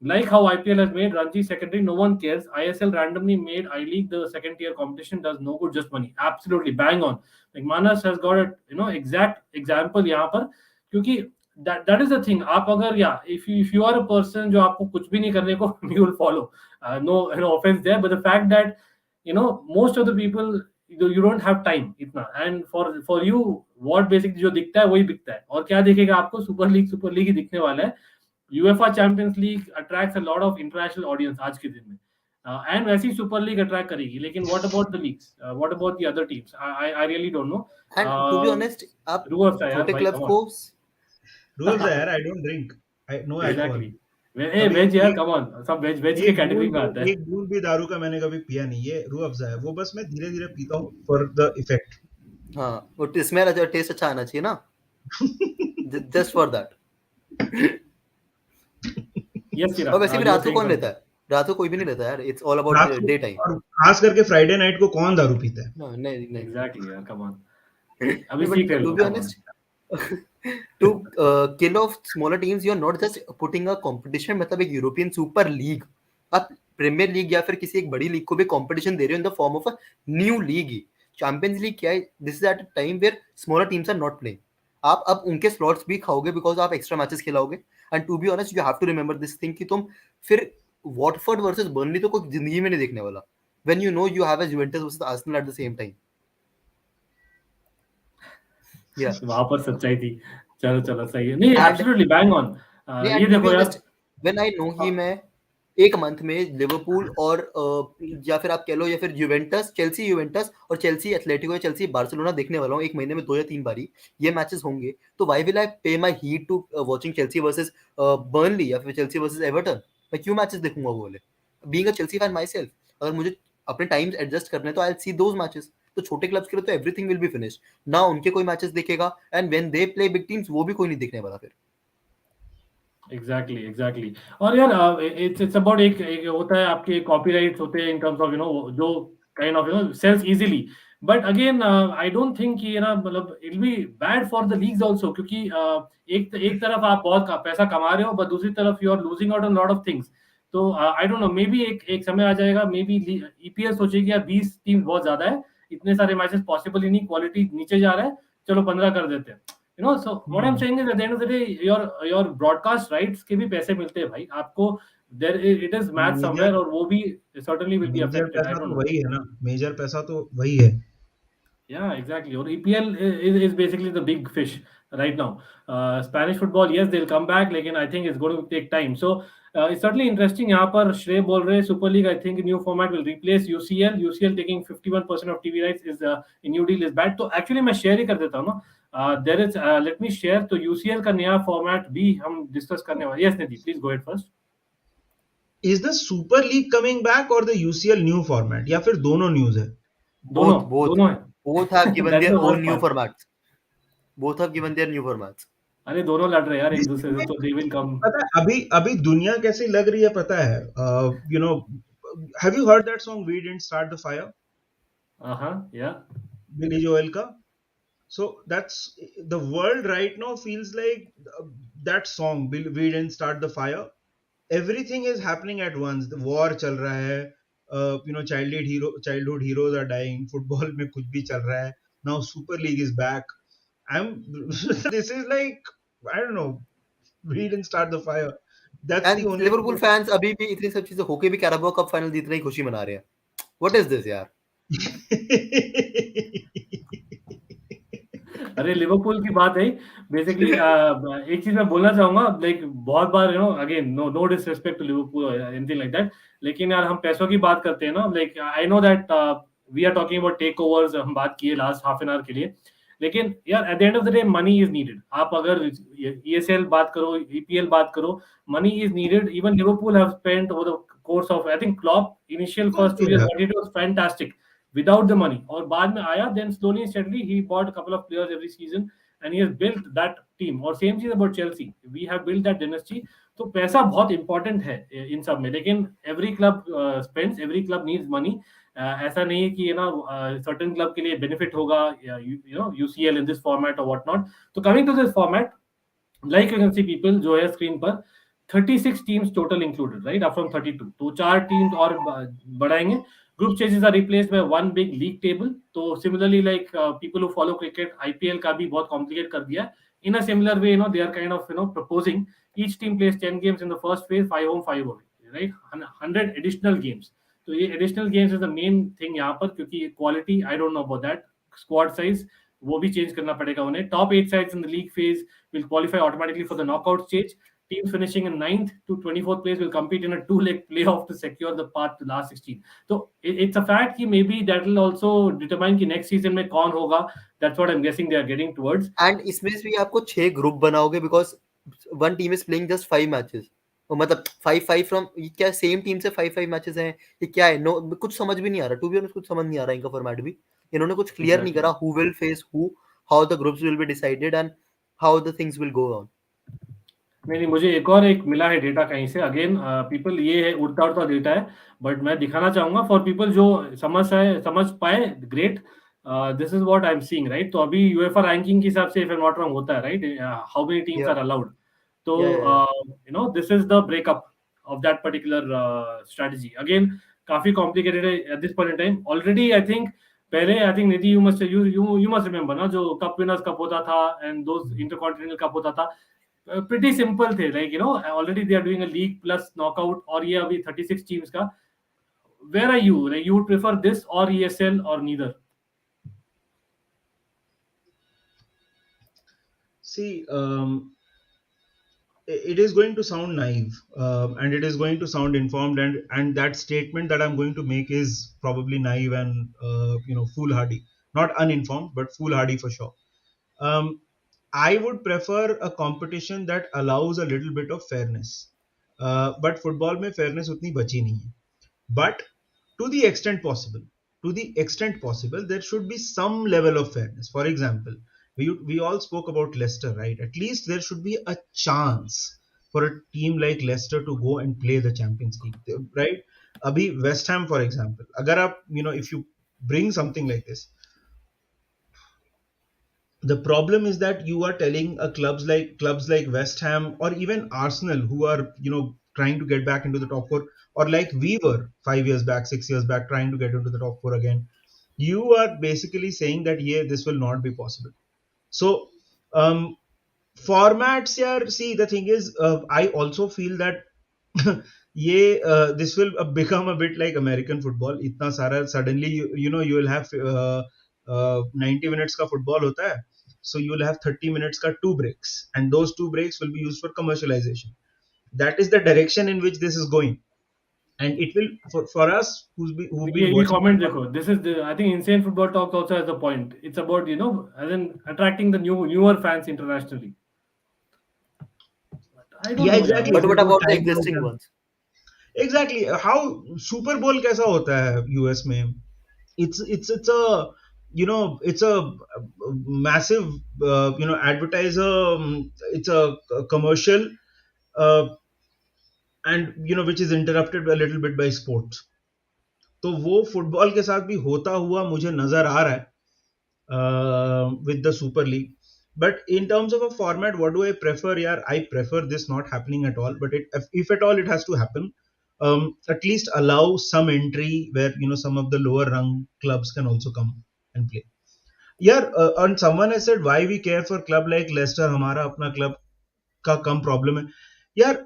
like how IPL has made Ranji secondary, no one cares. ISL randomly made I League the second tier competition, does no good, just money. Absolutely bang on. Like Manas has got a exact example यहाँ पर, क्योंकि that is the thing. आप अगर if you are a person जो आपको कुछ भी नहीं करने को, you will follow. No offense there, but the fact that most of the people, you don't have time इतना, and for you what basically जो दिखता है वही दिखता है. और क्या दिखेगा आपको? सुपर लीग ही दिखने वाला है. UEFA Champions League attracts a lot of international audience आज के दिन में, and वैसी सुपर लीग अट्रैक्ट करेगी. लेकिन what about the leagues? What about the other teams? I really don't know. And to be honest, आप रूल्स है यार छोटे भाई, क्लब come को on. रूल्स है यार, I don't drink, no alcohol. Exactly. Veg यार, come on, सब वेज के कैटेगरी में आता है. एक बूंद भी दारू का मैंने कभी पिया नहीं. ये रूह अफ़ज़ा है, वो बस मैं धीरे धीरे पीता हूँ फॉर द इफेक्ट. हाँ, वो इसमें टेस्ट अच्छा आना चाहिए ना, just for that. Yes, Chirag. और वैसे भी रात को कौन लेता है? रात को कोई भी नहीं लेता यार. It's all about day time. और खास करके फ्राइडे नाइट को कौन दारू पीता है? नहीं. Exactly यार, come on. अभी सीख रहे To be honest, to kill off smaller teams, you are not just putting a competition, मतलब एक यूरोपियन सुपर लीग, आप प्रीमियर लीग या फिर किसी एक बड़ी लीग को भी कंपटीशन दे रहे हो in the form of a new league. Champions league क्या है? This is at a time where smaller teams are not playing. आप अब उनके स्लॉट्स भी खाओगे बिकॉज आप एक्स्ट्रा मैचेस खिलाओगे. And to be honest, you have to remember this thing कि तुम फिर वॉटफोर्ड वर्सेस बर्नली तो कोई जिंदगी में नहीं देखने वाला, when you know you have a Juventus versus Arsenal at the same time. वहां पर सच्चाई थी. चलो सही है. नहीं, एब्सोल्युटली बैंग ऑन. ये देखो यार, व्हेन आई नो कि मैं एक मंथ में लिवरपूल और या फिर आप कह लो या फिर यूवेंटस, चेल्सी यूवेंटस और चेल्सी एथलेटिको या चेल्सी बार्सिलोना देखने वाला हूँ एक महीने में 2 या 3 बारी ये मैचेस होंगे, तो why will I pay my heat to watching Chelsea versus Burnley या फिर चेल्सी वर्सेस एवर्टन? मैं क्यों मैचेस देखूंगा वो वाले? Being a Chelsea fan my self, अगर मुझे अपने टाइम्स एडजस्ट करने तो I will see those matches. तो छोटे क्लब्स के लिए तो एवरीथिंग विल बी फिनिश्ड ना, उनके कोई मैचेस देखेगा, and when they play big teams वो भी कोई नहीं देखने वाला फिर. एग्जैक्टली. और यार इट्स अबाउट एक होता है, आपके कॉपीराइट्स होते हैं इन टर्म्स ऑफ जो kind of sales easily. But again I don't think कि मतलब it will be bad for the leagues also, क्योंकि एक तरफ आप बहुत पैसा कमा रहे हो, बट दूसरी तरफ you are losing out on lot of things. तो I don't know, maybe एक समय आ जाएगा, मे बी ईपीएल सोचेगी यार 20 टीम बहुत ज्यादा है, इतने सारे मैचेस पॉसिबल ही नहीं, क्वालिटी नीचे जा रहा है, चलो 15 कर देते हैं, you know. So what I am saying is at the end of the day your broadcast rights के भी पैसे मिलते हैं भाई आपको, there it is match somewhere, major और वो भी certainly will be major affected, I पैसा डोंट तो नो। वही है ना, मेजर पैसा तो वही है. Yeah, exactly. Or EPL is basically the big fish right now. Spanish football, yes, they'll come back, लेकिन I think it's going to take time. So it's certainly interesting. यहाँ पर श्रेय बोल रहे Super League, I think new format will replace UCL. UCL taking 51% of TV rights is a new deal is bad. तो actually मैं share ही कर देता हूँ ना. There is let me share. तो UCL का नया format भी हम discuss करने वाले. Yes, Nidhi, please go ahead first. Is the Super League coming back or the UCL new format, या फिर दोनों न्यूज है? दोनों है. Both have given That's their the own worst new part. formats. Both have given their new formats. अरे दोनों लड़ रहे हैं यार एक दूसरे से, इसमें तो they will come. पता है अभी अभी दुनिया कैसी लग रही है पता है? You know, have you heard that song we didn't start the fire, Yeah. Billy Joel का? So that's the world right now feels like that song, We Didn't Start the Fire. Everything is happening at once. The war चल रहा है, you know, childhood heroes are dying. Football में कुछ भी चल रहा है. Now Super League is back. This is like, I don't know. We didn't start the fire. That's the And only Liverpool fans अभी भी इतनी सब चीजें होके भी कैराबो कप फाइनल जीतने की खुशी मना रहे हैं. What is this यार? अरे लिवरपूल की बात है बेसिकली. एक चीज मैं बोलना चाहूंगा, लाइक बहुत बार again no disrespect to Liverpool और एनीथिंग लाइक दैट, लेकिन यार हम पैसों की बात करते हैं ना, like I know that we are talking about takeovers, हम बात किए लास्ट हाफ एन आवर के लिए, लेकिन यार eight the end of the day money is needed. आप अगर ईएसएल बात करो, ईपीएल बात करो, money is needed. Even Liverpool have spent over the course of, I think Klopp initial first 2 years what he did was fantastic without the money, और बाद में आया, then slowly and steadily he bought a couple of players every season and he has built that team. और same चीज about Chelsea, we have built that dynasty. तो पैसा बहुत important है इन सब में, लेकिन every club spends, every club needs money. ऐसा नहीं है कि certain club के लिए benefit होगा UCL in this format or what not. तो coming to this format, like you can see people जो है screen पर 36 teams total included, right, up from 32. तो 4 teams और बढ़ाएंगे. Group stages are replaced by one big league table. तो similarly, like people who follow cricket, IPL का भी बहुत complicate कर दिया. In a similar way, they are kind of proposing each team plays 10 games in the first phase, 5 home, 5 away, right? 100 additional games. तो ये additional games is the main thing यहाँ पर, क्योंकि quality I don't know about that. Squad size वो भी change करना पड़ेगा उन्हें. Top 8 sides in the league phase will qualify automatically for the knockout stage. Teams finishing in 9th to 24th place will compete in a 2-leg playoff to secure the path to last 16. So it's a fact कि maybe that will also determine कि next season में कौन होगा. That's what I'm guessing they are getting towards. And इसमें भी आपको 6 group बनाओगे because one team is playing just 5 matches. तो मतलब 5-5 from क्या सेम टीम से 5-5 मैचेस हैं, ये क्या है? नो, कुछ समझ भी नहीं आ रहा. टू बी ऑनेस्ट कुछ समझ नहीं आ रहा इनका फॉर्मेट भी. इन्होंने कुछ क्लियर नहीं करा who will face who, how the groups will be decided and how the things will go on. नहीं, मुझे एक मिला है डेटा कहीं से. अगेन पीपल, ये है उड़ता डेटा है, बट मैं दिखाना चाहूंगा फॉर पीपल जो समझ पाए. Great. This is what I am seeing, right? तो अभी यूएफए रैंकिंग के हिसाब से if I am not wrong होता है, right, how many teams are allowed. तो this is the breakup of that particular strategy. Again काफी कॉम्प्लिकेटेड है at this point in time. Already I think पहले, I think Nidhi you must remember ना, जो cup winners cup होता था and those intercontinental cup होता था, pretty simple थे, like already they are doing a league plus knockout, और ये अभी 36 teams का. Where are you? Like you would prefer this or ESL or neither? See, it is going to sound naive, and it is going to sound informed, and that statement that I'm going to make is probably naive and foolhardy. Not uninformed, but foolhardy for sure. I would prefer a competition that allows a little bit of fairness. But football में fairness उतनी बची नहीं है. But to the extent possible, there should be some level of fairness. For example, we all spoke about Leicester, right? At least there should be a chance for a team like Leicester to go and play the Champions League, right? Abhi West Ham, for example, agar aap, if you bring something like this, the problem is that you are telling clubs like West Ham or even Arsenal, who are trying to get back into the top four, or like we were 5 years back, 6 years back, trying to get into the top four again, you are basically saying that yeah, this will not be possible. So formats, yeah. See, the thing is, I also feel that this will become a bit like American football. Itna sara suddenly you know you will have 90 minutes ka football hota hai, so you will have 30 minutes ka two breaks, and those two breaks will be used for commercialization. That is the direction in which this is going, and it will for us who've been ये watching comment football. देखो, this is the, I think Insane Football Talks also has a point. It's about, you know, as in attracting the newer fans internationally. But I don't Yeah, know, yeah. exactly. But They what would about the try to existing have- ones? Exactly. How Super Bowl कैसा होता है US में? It's a it's a massive advertiser. It's a commercial, uh, and which is interrupted a little bit by sports. तो वो football के साथ भी होता हुआ मुझे नजर आ रहा है with the Super League. But in terms of a format, what do I prefer? Yeah, I prefer this not happening at all. But if at all it has to happen, at least allow some entry where some of the lower rung clubs can also come and play. Yeah, and someone has said why we care for club like Leicester. हमारा अपना club का कम problem है. Yeah,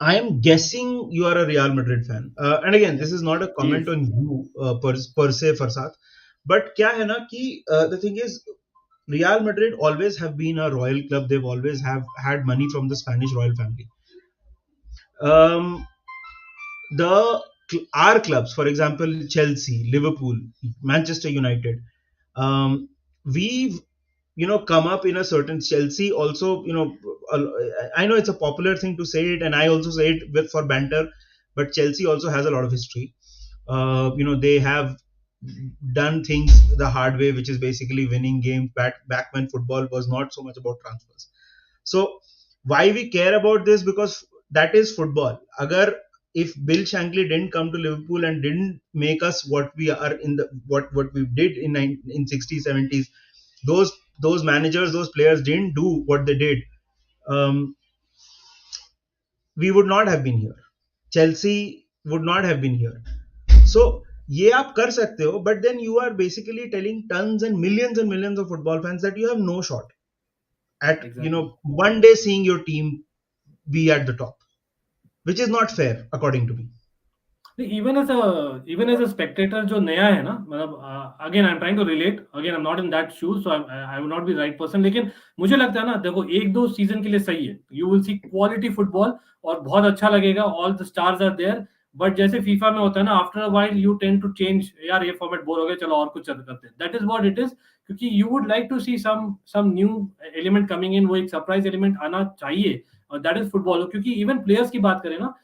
I am guessing you are a Real Madrid fan. And again, this is not a comment Yes. on you per se, Farsad. But क्या है ना कि the thing is, Real Madrid always have been a royal club. They've always have had money from the Spanish royal family. Um, the our clubs, for example, Chelsea, Liverpool, Manchester United, we've come up in a certain Chelsea also. I know it's a popular thing to say it, and I also say it for banter, but Chelsea also has a lot of history. They have done things the hard way, which is basically winning games back when football was not so much about transfers. So why we care about this? Because that is football. Agar if Bill Shankly didn't come to Liverpool and didn't make us what we are in the what we did in 60s 70s, those managers, those players didn't do what they did, um, we would not have been here. Chelsea would not have been here. So ये आप कर सकते हो, but then you are basically telling tons and millions of football fans that you have no shot at Exactly. one day seeing your team be at the top, which is not fair according to me. Even as a spectator जो नया है ना, मतलब again I'm trying to relate, again I'm not in that shoes, so I will not be the right person, लेकिन मुझे लगता है ना, देखो एक दो सीजन के लिए सही है, you will see quality football और बहुत अच्छा लगेगा, all the stars are there, but जैसे फीफा में होता है ना, after a while you tend to change, यार ये फॉर्मेट बोर हो गया, चलो और कुछ करते हैं, that is what it is, क्योंकि you would like to see some new element coming in, वो एक surprise element आना चाहिए, और that is football, क्योंकि even players की बात करें ना,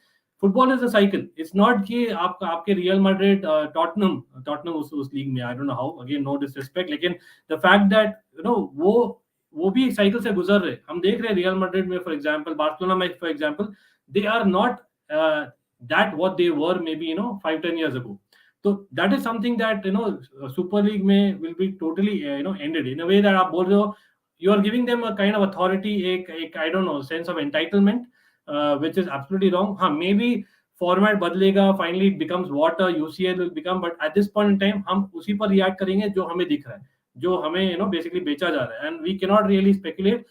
football is a cycle, it's not कि आपके रियल मैड्रिड टॉटनम उस लीग में, I don't know how, again no disrespect, लेकिन द फैक्ट दैट वो भी एक साइकिल से गुजर रहे, हम देख रहे हैं रियल मैड्रिड में फॉर एग्जांपल, बार्सिलोना में for example, they are not that what they were maybe 5-10 years ago. तो that is something that super league में will be totally ended in a way that आप बोल रहे हो, you are giving them a kind of authority, एक I don't know sense of entitlement, which is absolutely wrong. हाँ, maybe format बदलेगा, finally it becomes what a UCL will become, but at this point in time हम उसी पर react करेंगे जो हमें दिख रहा है, जो हमें basically बेचा जा रहा है, and we cannot really speculate.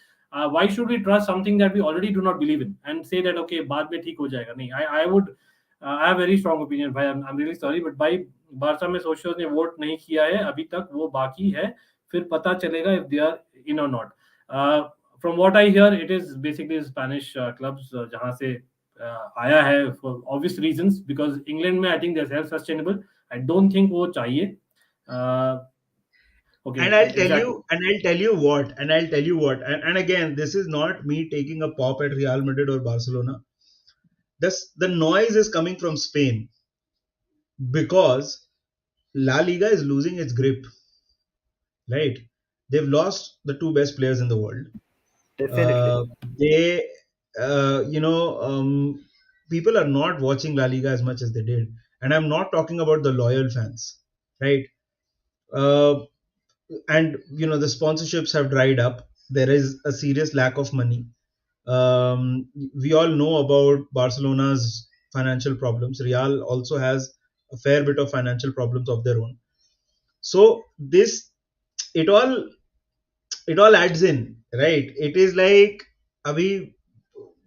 Why should we trust something that we already do not believe in and say that okay बाद में ठीक हो जाएगा? नहीं, I would I have very strong opinion भाई, I'm really sorry, but भाई Barça में social ने वोट नहीं किया है अभी तक, वो बाकी है, फिर पता चलेगा if they are in or not. From what I hear, it is basically Spanish clubs जहाँ से आया है for obvious reasons, because England में I think they're self-sustainable. I don't think वो चाहिए. Okay, And I'll tell exactly. you, and again, this is not me taking a pop at Real Madrid or Barcelona. The noise is coming from Spain because La Liga is losing its grip, right? They've lost the two best players in the world. Definitely. They, people are not watching La Liga as much as they did. And I'm not talking about the loyal fans, right? Uh, and the sponsorships have dried up. There is a serious lack of money. We all know about Barcelona's financial problems. Real also has a fair bit of financial problems of their own. So this it all it all adds in, right? It is like abhi,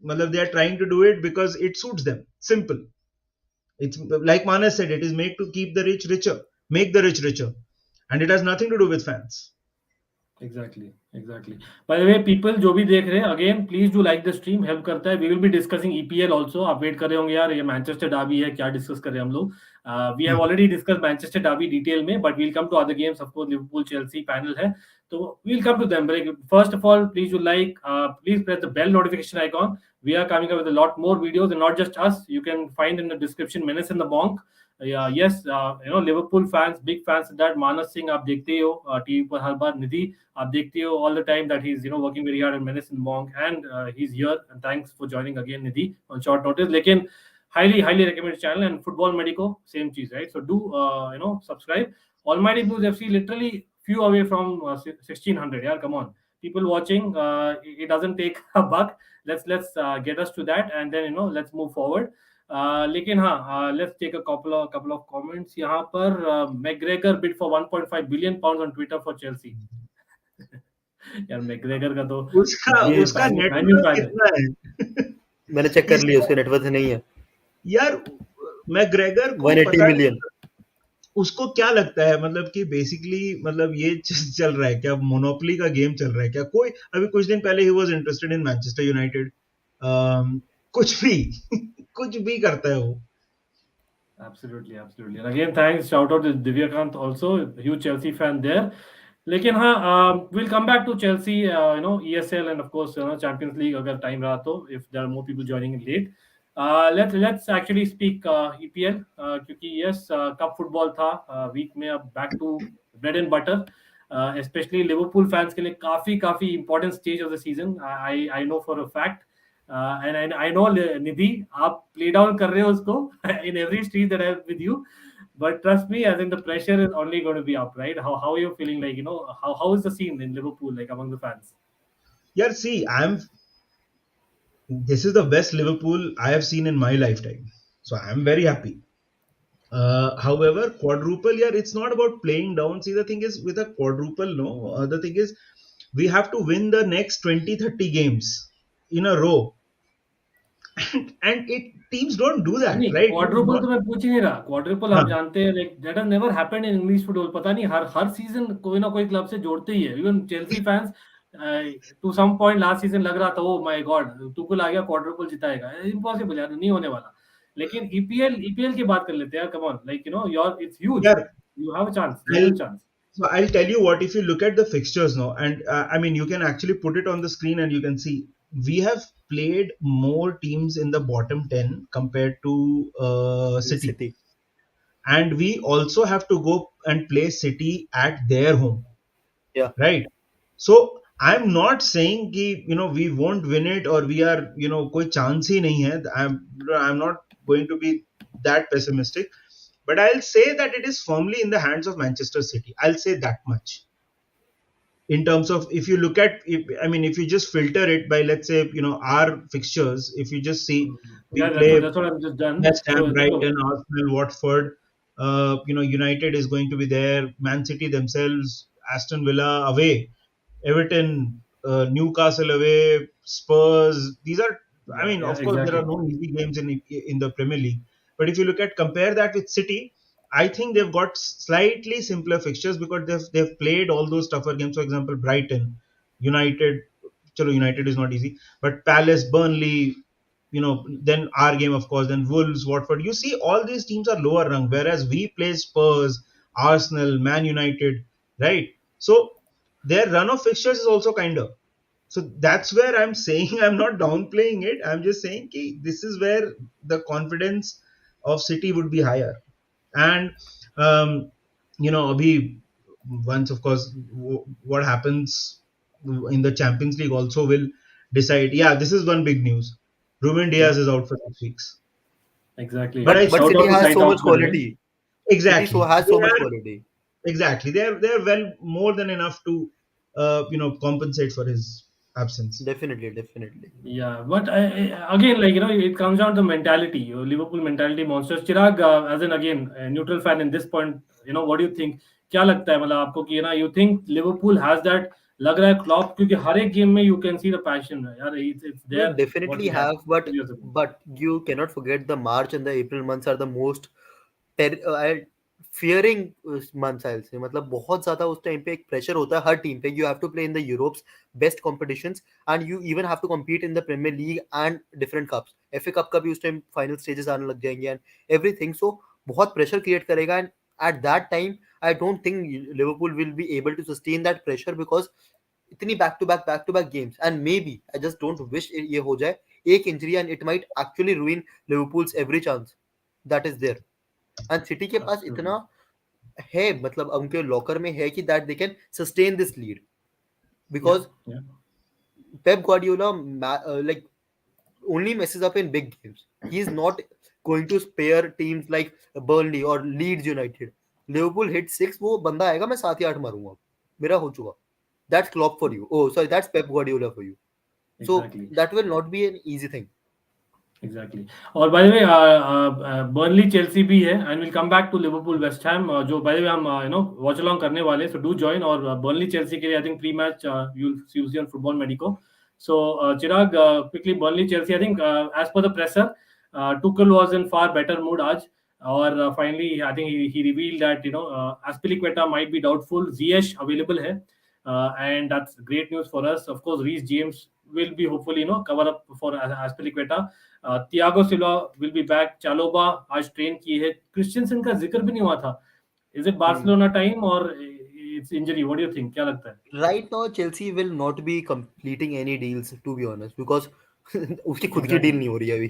matlab they are trying to do it because it suits them. Simple. It's like Manas said, it is made to keep the rich richer, make the rich richer, and it has nothing to do with fans. Exactly. By the way, people जो भी देख रहे हैं, again please do like the stream, help करता है. We will be discussing EPL also. आप wait कर रहे होंगे यार, ये मैनचेस्टर डार्बी है, क्या डिस्कस कर रहे हैं हम लोग. We have already discussed Manchester Derby detail में, but we'll come to other games. Of course, Liverpool Chelsea panel है, तो we'll come to them. But first of all, please do like, please press the bell notification icon. We are coming up with a lot more videos, and not just us. You can find in the description Menace in the Monk. Yes, Liverpool fans, big fans of that. Manas Singh आप देखते ही हो TV पर हर बार. निधि आप देखते हो all the time that he's working very hard in Menace in Monk, and he's here. And thanks for joining again, Nidhi, on short notice. लेकिन highly recommended channel. And Football Medico, same cheese, right? So do subscribe. Almighty Blues FC literally few away from 1600. Yeah, come on, people watching. It doesn't take a buck. Let's get us to that, and then let's move forward. लेकिन हाँ, let's take a couple of comments. यहाँ पर McGregor bid for 1.5 billion pounds on Twitter for Chelsea. यार McGregor का तो उसका net worth कितना है? मैंने चेक कर लिया, उसका नेटवर्थ नहीं है यार. मैकग्रेगर को 180 मिलियन. उसको क्या लगता है, मतलब कि बेसिकली मतलब ये चल रहा है क्या, मोनोपोली का गेम चल रहा है क्या? कोई अभी कुछ दिन पहले he was interested in Manchester United. कुछ भी करता है वो. Absolutely. And again, thanks. Shout out to Divyakant also, huge Chelsea fan there. लेकिन हाँ, we'll come back to Chelsea, ESL, and of course Champions League अगर time रहा तो, if there are more people joining in late. Let's actually speak EPL, क्योंकि yes, cup football था week में, अब back to bread and butter. Especially Liverpool fans के लिए काफी important stage of the season. I know for a fact. And I know Nidhi, आप play down कर रहे हो उसको in every street that I'm with you, but trust me, I think the pressure is only going to be up, right? How are you feeling, like how is the scene in Liverpool, like among the fans? Yeah, see, this is the best Liverpool I have seen in my lifetime, so I'm very happy. However, quadruple, yeah, it's not about playing down. See, the thing is with a quadruple, no, the thing is we have to win the next 20-30 games in a row. And teams don't do that, right? Quadruple तो मैं पूछ ही नहीं रहा. Quadruple आप जानते हैं, like that has never happened in English football. पता नहीं हर season कोई ना कोई क्लब से जोड़ते ही है. Even Chelsea fans to some point last season लग रहा था, oh my god, Tuchel आ गया, quadruple जिताएगा. Impossible यार, नहीं होने वाला. लेकिन EPL की बात कर लेते हैं यार. Come on, like it's huge. Yeah. You have a chance. Real chance. So I'll tell you what, if you look at the fixtures now, and I mean, you can actually put it on the screen and you can see we have played more teams in the bottom 10 compared to City. And we also have to go and play City at their home. Yeah. Right. So I'm not saying कि we won't win it or we are कोई chance ही नहीं है. I'm not going to be that pessimistic. But I'll say that it is firmly in the hands of Manchester City. I'll say that much. In terms of, if you look at, if you just filter it by, let's say, our fixtures, if you just see, we play that's what I've just done. West Ham, Brighton, Arsenal, Watford, United is going to be there, Man City themselves, Aston Villa away, Everton, Newcastle away, Spurs. These are, of course, there are no easy games in the Premier League. But if you compare that with City, I think they've got slightly simpler fixtures because they've played all those tougher games. For example, Brighton, United. United is not easy, but Palace, Burnley, then our game, of course, then Wolves, Watford. You see, all these teams are lower rung, whereas we play Spurs, Arsenal, Man United, right? So their run of fixtures is also kind of. So that's where I'm saying, I'm not downplaying it. I'm just saying this is where the confidence of City would be higher. And, once, of course, what happens in the Champions League also will decide. Yeah, this is one big news. Ruben Diaz is out for 6 weeks. Exactly. But City has so much quality. Exactly. City has so much quality. Exactly. They're well more than enough to, compensate for his absence. Definitely. Yeah, but again, like it comes down to mentality. Liverpool mentality monsters. Chirag, as an again a neutral fan in this point, what do you think? क्या लगता है मतलब आपको कि you think Liverpool has that? लग रहा है Klopp क्योंकि हर एक गेम में you can see the passion. यार, it's We there what definitely we had have, 2 years ago. but you cannot forget the March and the April months are the most fearing months, I'll say. मतलब बहुत ज्यादा उस time पे एक pressure होता है हर team पे. You have to play in the Europe's best competitions and you even have to compete in the Premier League and different cups. FA Cup का भी उस टाइम फाइनल स्टेजेस आने लग जाएंगे and everything. So बहुत pressure create करेगा and at that time I don't think Liverpool will be able to sustain that pressure because इतनी back to back games and maybe I just don't wish ये हो जाए एक injury and it might actually ruin Liverpool's every chance that is there. And city के पास Absolutely. इतना है, मतलब उनके लॉकर में है कि that they can sustain this lead Yeah, because yeah. Pep Guardiola like only messes up in big games. He is not going to spare teams like Burnley or Leeds United. Liverpool hit 6, वो बंदा आएगा मैं 7 या 8 मारूंगा, मेरा हो चुका. That's Klopp for you. Oh, sorry, that's Pep Guardiola for you. So Exactly. that will not be an easy thing. Exactly. और by the way Burnley Chelsea भी है and will come back to Liverpool West Ham जो by the way हम watch along करने वाले हैं, so do join. और Burnley Chelsea के लिए I think pre match you see on football Medico. So Chirag, quickly Burnley Chelsea, I think as per the presser Tuchel was in far better mood आज. और finally I think he revealed that Azpilicueta might be doubtful, Ziyech available है and that's great news for us. Of course, Reece James will be hopefully cover up for Aspilicueta. Thiago Silva will be back. Chalobah आज train की है. Christiansen का जिक्र भी नहीं हुआ था. Is it Barcelona time or it's injury? What do you think? क्या लगता है? Right now, Chelsea will not be completing any deals, to be honest, because उसकी खुद की Exactly. डील नहीं हो रही है अभी.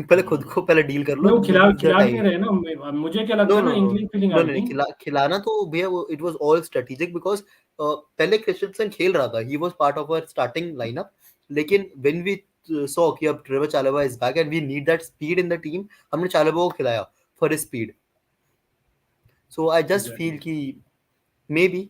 पहले खुद को पहले डील कर लो, नहीं, वो खिला द खिला नहीं टाइम. रहे ना. मुझे क्या लगता नो है नो ना, नो इंक्लिंग फीलिंग आ नो रही नहीं, थी. खिलाना तो भैया वो it was all strategic because पहले क्रिस्टियनसन खेल रहा था, he was part of our starting lineup. लेकिन व्हेन वी सॉ कि अब Trevor Chalobah is back and we need that speed in the team, हमने चालेबा को खिलाया for his speed. So I just feel Exactly. कि maybe,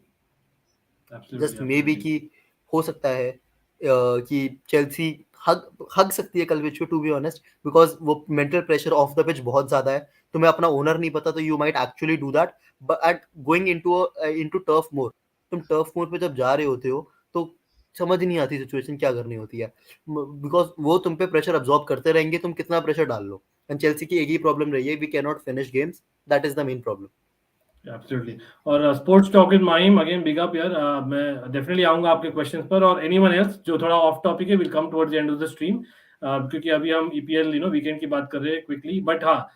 Absolutely, just maybe absolutely. कि हो सकता है कि चेल्सी हग हग सकती है कल which, to be honest, because वो mental pressure of the pitch बहुत ज्यादा है. तुम्हें अपना ओनर नहीं पता तो you might actually do that. But at going into turf more, तुम टर्फ मोर पे जब जा रहे होते हो तो समझ ही नहीं आती सिचुएशन क्या करनी होती है, बिकॉज वो तुम पे प्रेशर अब्सॉर्ब करते रहेंगे, तुम कितना प्रेशर डाल लो. एंड चेल्सी की एक ही प्रॉब्लम रही है, we can not finish games, that is the main problem. Absolutely. और sports talk in mime again, big up यार. मैं डेफिनेटली आऊंगा आपके क्वेश्चंस पर, और एनीवन एल्स जो थोड़ा ऑफ टॉपिक है will come towards the end of the stream, क्योंकि अभी हम ईपीएल वीकेंड की बात कर रहे हैं क्विकली. बट हाँ,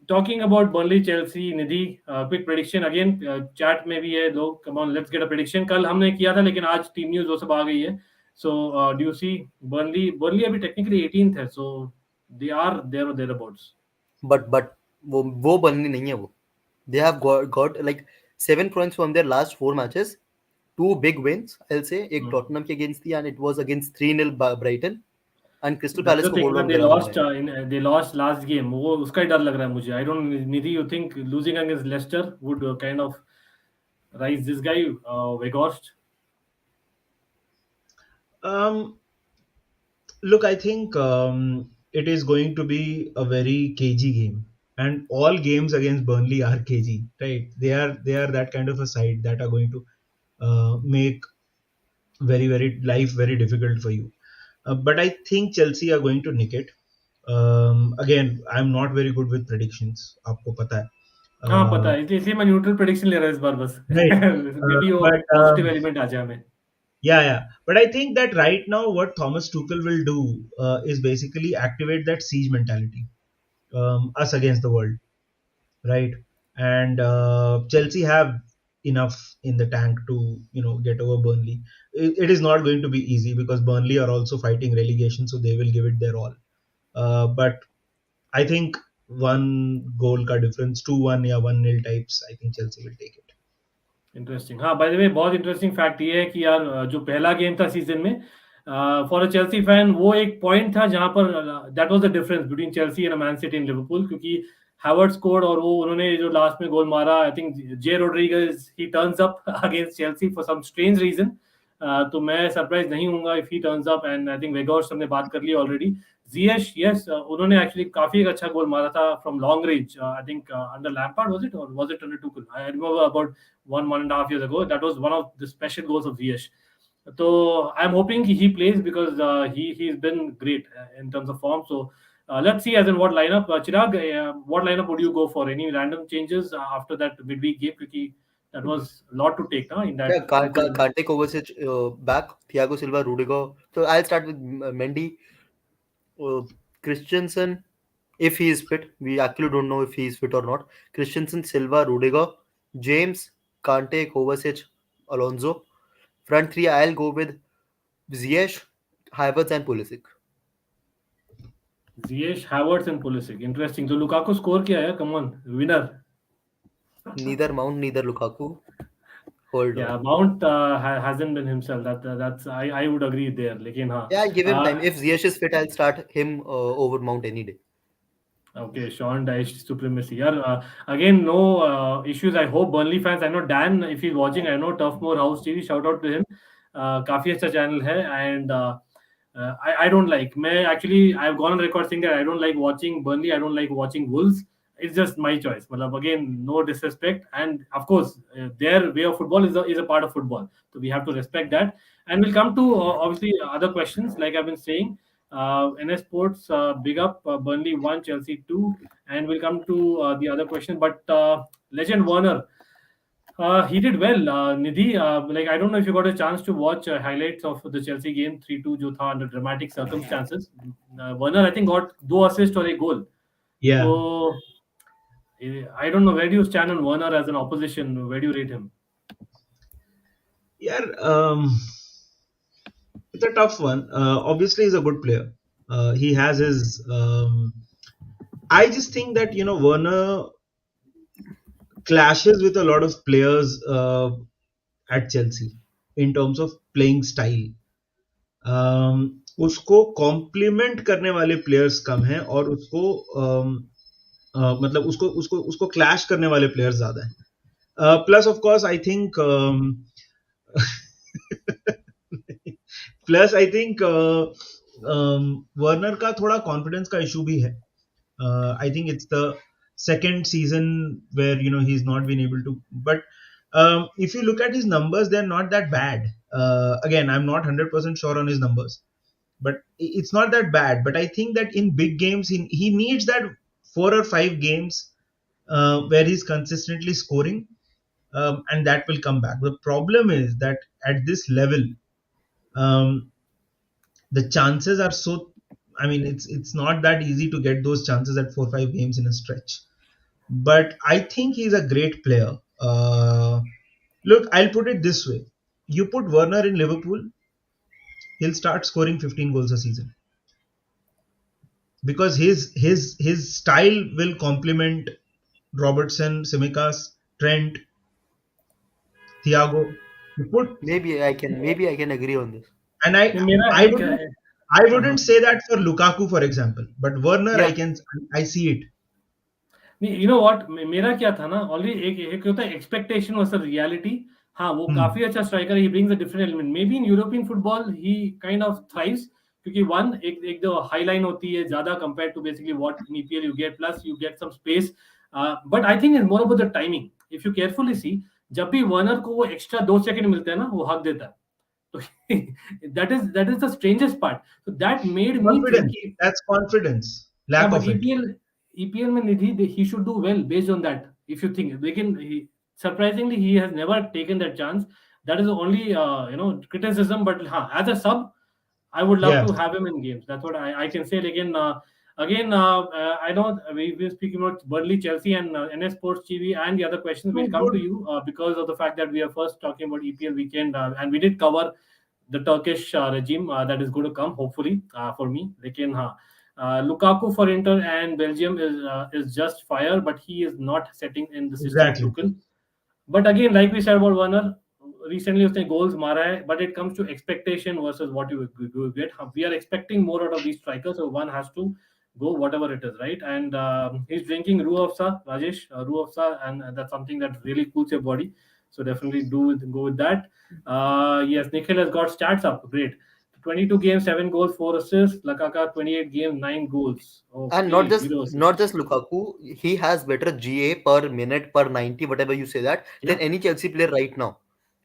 talking about Burnley Chelsea, Nidhi, quick prediction again. Chat में भी है लोग, come on let's get a prediction. कल हमने किया था लेकिन आज टीम न्यूज़ वो सब आ गई है. So do you see Burnley अभी टेक्निकली 18th है, सो दे आर देयर और देयर अबाउट्स. बट वो बननी नहीं है वो. They have got like 7 points from their last 4 matches. 2 big wins, I'll say. एक Tottenham के against थी and it was against 3-0 Brighton. And Crystal That's Palace the को thing hold ना, on they करा lost उन्होंने. they lost last game. वो उसका ही डर लग रहा है मुझे. I don't, Nidhi, you think losing against Leicester would kind of rise this guy, Weghorst? Look, I think it is going to be a very cagey game, and all games against Burnley are cagey, right? They are that kind of a side that are going to make very life very difficult for you. But I think Chelsea are going to nick it. Again, I'm not very good with predictions. आपको पता है. हाँ पता है, इसलिए मैं neutral prediction ले रहा हूँ इस बार बस. Right. मे बी वो But पॉजिटिव एलिमेंट आ जाए हमें. yeah. But I think that right now what Thomas Tuchel will do is basically activate that siege mentality, us against the world, right? And Chelsea have enough in the tank to get over Burnley. It is not going to be easy because Burnley are also fighting relegation, so they will give it their all. But I think one goal ka difference, 2-1 या 1-0 types, I think Chelsea will take it. Interesting. हाँ, bye the वे बहुत interesting fact ये है कि यार जो पहला game था सीजन में फॉर अ चेल्सी फैन, वो एक पॉइंट था जहां पर that was the difference between Chelsea and Man City in Liverpool, क्योंकि हैवर्ड स्कोर्ड और वो उन्होंने जो लास्ट में गोल मारा, I think Jay Rodriguez he turns up against Chelsea for some strange reason. तो मैं सरप्राइज नहीं हूँगा if he turns up, and I think वेगोर्स हमने बात कर ली already. Ziyech, yes, उन्होंने actually काफी एक अच्छा गोल मारा था from long range. I think under Lampard was it, or was it under Tuchel? I remember about 1.5 years ago. That was one of the special goals of Ziyech. So I'm hoping he plays because he's been great in terms of form. So let's see as in what lineup. Chirag, what lineup would you go for? Any random changes after that midweek game? Because that was a lot to take in that. Yeah, can't take Kovacic back. Thiago Silva, Rudiger. So I'll start with Mendy, Christensen. If he is fit, we actually don't know if he is fit or not. Christensen, Silva, Rudiger, James, Kante, Kovacic, Alonso. Front three, I'll go with Ziyech, Havertz, and Pulisic. Ziyech, Havertz and Pulisic. Interesting. So Lukaku score क्या है? Come on, winner. Neither Mount, neither Lukaku. Hold Yeah, on. Mount hasn't been himself. That's I would agree there. लेकिन हाँ. Yeah, I'll give him time. If Ziyech is fit, I'll start him over Mount any day. Okay, Sean Dyche supremacy. Yeah, again, no issues. I hope Burnley fans. I know Dan, if he's watching, I know Toughmore House TV. Shout out to him. काफी अच्छा channel है, and I don't like. मैं actually I've gone on record saying that I don't like watching Burnley. I don't like watching Wolves. It's just my choice. मतलब again, no disrespect, and of course, their way of football is a part of football. So we have to respect that. And we'll come to obviously other questions. Like I've been saying, NS Sports, big up. Burnley 1, Chelsea 2, and we'll come to the other question. But legend Warner, he did well. Nidhi, like I don't know if you got a chance to watch highlights of the Chelsea game 3-2 जो था under dramatic circumstances. Warner I think got 2 assists or a goal. Yeah. So I don't know, where do you stand on Warner as an opposition? Where do you rate him? Yeah, it's a tough one. Obviously, he's a good player. He has his. I just think that Werner clashes with a lot of players at Chelsea in terms of playing style. उसको complement करने वाले players कम हैं और उसको मतलब उसको उसको उसको क्लैश करने वाले प्लेयर्स ज्यादा हैं. Plus of course I think plus I think Werner का थोड़ा कॉन्फिडेंस का इशू भी है. I think it's the second season where he's not been able to, but if you look at his numbers, they're not that bad. Again, I'm not 100% sure on his numbers, but it's not that bad. But I think that in big games he needs that 4 or 5 games where he's consistently scoring, and that will come back. The problem is that at this level, the chances are so, I mean, it's not that easy to get those chances at 4 or 5 games in a stretch. But I think he's a great player. Look, I'll put it this way. You put Werner in Liverpool, he'll start scoring 15 goals a season. Because his style will complement Robertson, Tsimikas, Trent, Thiago. Maybe I can agree on this. And I wouldn't say that for Lukaku, for example. But Werner, yeah. I see it. You know what, मेरा क्या था ना, already एक होता है expectation versus reality. हाँ, वो काफी अच्छा स्ट्राइकर है. He brings a different element. Maybe in European football he kind of thrives, क्योंकि वन एक जो हाई लाइन होती है ज्यादा compare to basically what in EPL you get, plus you get some space. But I think it's more about the timing. If you carefully see, जब भी Werner को वो एक्स्ट्रा 2 सेकंड मिलते हैं ना, वो हक देता है. तो that is the strangest part. So that made me think that's confidence, lack of it. EPL में Nidhi, he should do well based on that. If you think, surprisingly, he has never taken that chance. That is the only criticism. But as a sub, I would love to have him in games. That's what I can say. Again, I know we've been speaking about Burnley, Chelsea, and NS Sports TV, and the other questions will come to you because of the fact that we are first talking about EPL weekend, and we did cover the Turkish regime that is going to come, hopefully, for me. Again, Lukaku for Inter and Belgium is just fire, but he is not setting in the system of Tuchel. But again, like we said about Werner, recently उसने goals मारा है, but it comes to expectation versus what you get. We are expecting more out of these strikers, so one has to go whatever it is, right? And he's drinking Ruh Afza, Rajesh, Ruh Afza, and that's something that really cools your body. So definitely go with that. Yes, Nikhil has got stats up. Great. 22 games, 7 goals, 4 assists. Lakaka 28 games, 9 goals. And Okay, 0 assists. not just Lukaku, he has better GA per minute, per 90, whatever you say that, than Yeah, any Chelsea player right now.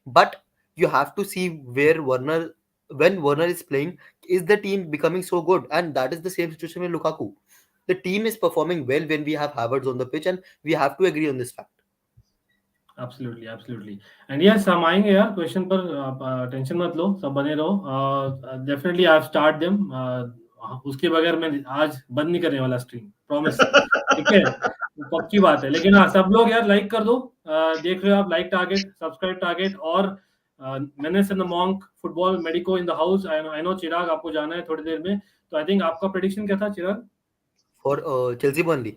But you have to see when Warner is playing, is the team becoming so good? And that is the same situation with Lukaku. The team is performing well when we have Havertz on the pitch, and we have to agree on this fact. absolutely, absolutely. And yes, हम आएंगे यार question पर. आप tension मत लो, सब बने रहो. Definitely I start them. उसके बगैर मैं आज बंद नहीं करने वाला स्ट्रीम, प्रॉमिस. ठीक है, पक्की बात है. लेकिन हाँ, सब लोग यार लाइक कर दो. देख रहे हो आप, लाइक टारगेट, सब्सक्राइब टारगेट. और menace and the monk, football Medico in the house. I know Chirag आपको जाना है थोड़ी देर में, तो आई थिंक आपका प्रेडिक्शन क्या था चिराग? For Chelsea Burnley,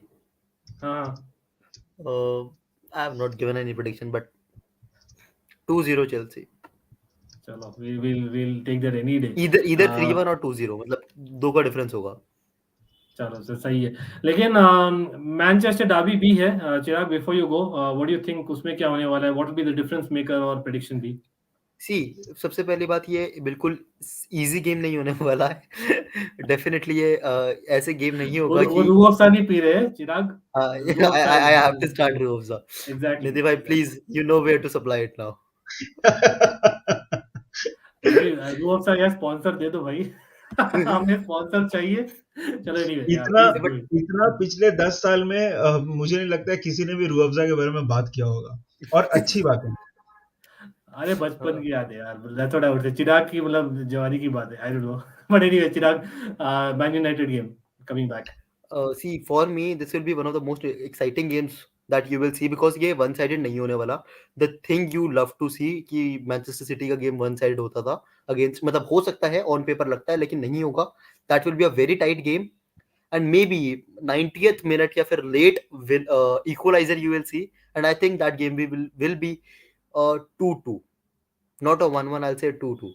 हाँ, I have not given any prediction, but 2-0 Chelsea. चलो, we'll take that any day. Either 3-1 or 2-0, मतलब 2 का डिफरेंस होगा. चलो, सही है. लेकिन मैनचेस्टर डार्बी भी है. Chirag, before you go, what do you think उसमें क्या होने वाला है? What will be the difference maker और प्रेडिक्शन भी? सी, सबसे पहली बात ये बिल्कुल इजी गेम नहीं होने वाला है. डेफिनेटली ये ऐसे गेम नहीं होगा वो कि रूह अफ़ज़ा नहीं पी रहे हैं चिराग. I have to start Ruh Afza. Exactly. Nidhi bhai, please, you know where to supply it now. Rooh Afza या स्पॉन्सर दे दो भाई. हमें स्पॉन्सर चाहिए. चलो, एनीवे, इतना पिछले 10 साल में मुझे नहीं लगता है किसी ने भी रूह अफ़ज़ा के बारे में बात किया होगा, और अच्छी बात है. अरे बचपन की याद है यार. दैट्स व्हाट आई वुड से. चिराग की मतलब जवानी की बात है. आई don't no, but anyway, Chirag, man United game coming back. See, for me, this will be one of the most exciting games that you will see, because ये one sided नहीं होने वाला. The thing you love to see कि Manchester city का game one sided होता था against, मतलब हो सकता है ऑन पेपर लगता है, लेकिन नहीं होगा. That will be a very tight game, and maybe 90th minute या फिर late equalizer you will see, and I think that game will be 2-2, not a 1-1. I'll say 2-2.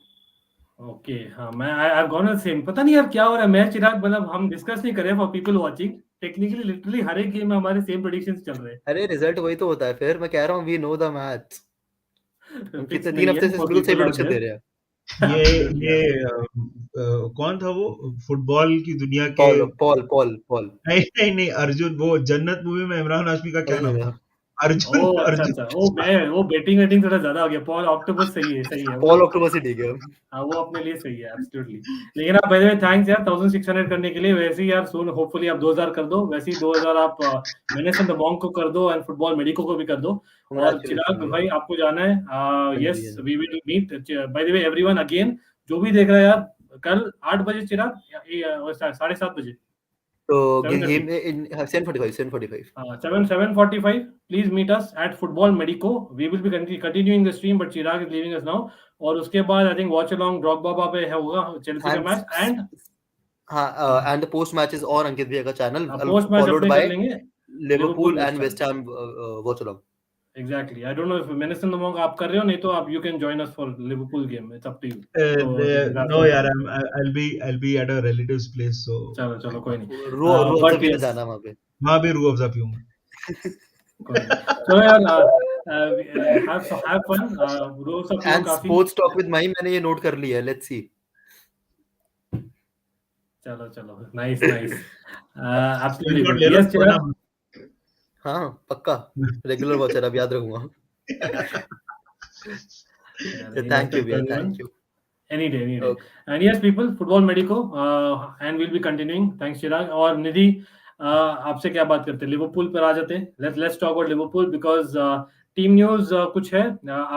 Okay, हाँ, मैं आई गॉन द सेम. पता नहीं यार क्या हो रहा है. मैं चिराग, मतलब हम डिस्कस नहीं करें for people watching. Technically literally हर एक गेम में हमारे सेम प्रेडिक्शंस चल रहे हैं. अरे रिजल्ट वही तो होता है. फिर मैं कह रहा हूँ, वी नो द मैथ्स. हम Fix कितने नहीं 3 हफ्ते है से for बिल्कुल सही people out prediction they there. रहे हैं. ये कौन था वो फुटबॉल की दुनिया के? पॉल. नहीं, अर्जुन. वो जन्नत मूवी में इमरान हाशमी का क्या नाम था? अर्जुन. अच्छा. वो बेटिंग थोड़ा ज्यादा हो गया. पॉल ऑक्टोपस सही है. पॉल ऑक्टोपस ही ठीक है. हाँ, वो अपने लिए सही है, एब्सोल्युटली. लेकिन आप, बाय द वे, थैंक्स यार 1600 करने के लिए. वैसे ही यार सून होपफुली आप 2000 कर दो. वैसे ही 2000 आप मेनेस एंड द मॉन्क को कर दो, एंड फुटबॉल मेडिको को भी कर दो. और चिराग भाई, आपको जाना है. Yes, we will meet. By the way everyone, again, जो भी देख रहा है यार, कल 8 बजे चिराग, 7:30 बजे. तो game in 7:45. 7:45. Please meet us at Football Medico. We will be continuing the stream, but Chirag is leaving us now. और उसके बाद I think watch along Drogba पे होगा Chelsea का match, and and the post match is on Ankit Bhaiya का channel, post match followed अपने by कर लेंगे Liverpool and West Ham watch along. Exactly. I don't know if Menace and the Monk आप कर रहे हो, नहीं तो आप you can join us for Liverpool game. It's up to you. No यार, I'll be at a relative's place, so चलो कोई नहीं. रूह अफ़ज़ा पीने जाना वहाँ पे. वहाँ भी रूह अफ़ज़ा पीऊंगा. चलो यार, have fun. Rooh Afza PO And काफी. sports talk with Mahi, मैंने ये नोट कर लिया है. Let's see. चलो. Nice. Absolutely. Yes, Chirag. हाँ, पक्का रेगुलर वॉचर, अब याद रखूंगा. Thank you, भैया. Thank you. Any day. Okay. And yes, people, Football Medico, and we'll be continuing. Thanks, Chirag. और निधि, आपसे क्या बात करते हैं? लिवरपूल पर आ जाते हैं. Let's talk about Liverpool, because team news कुछ है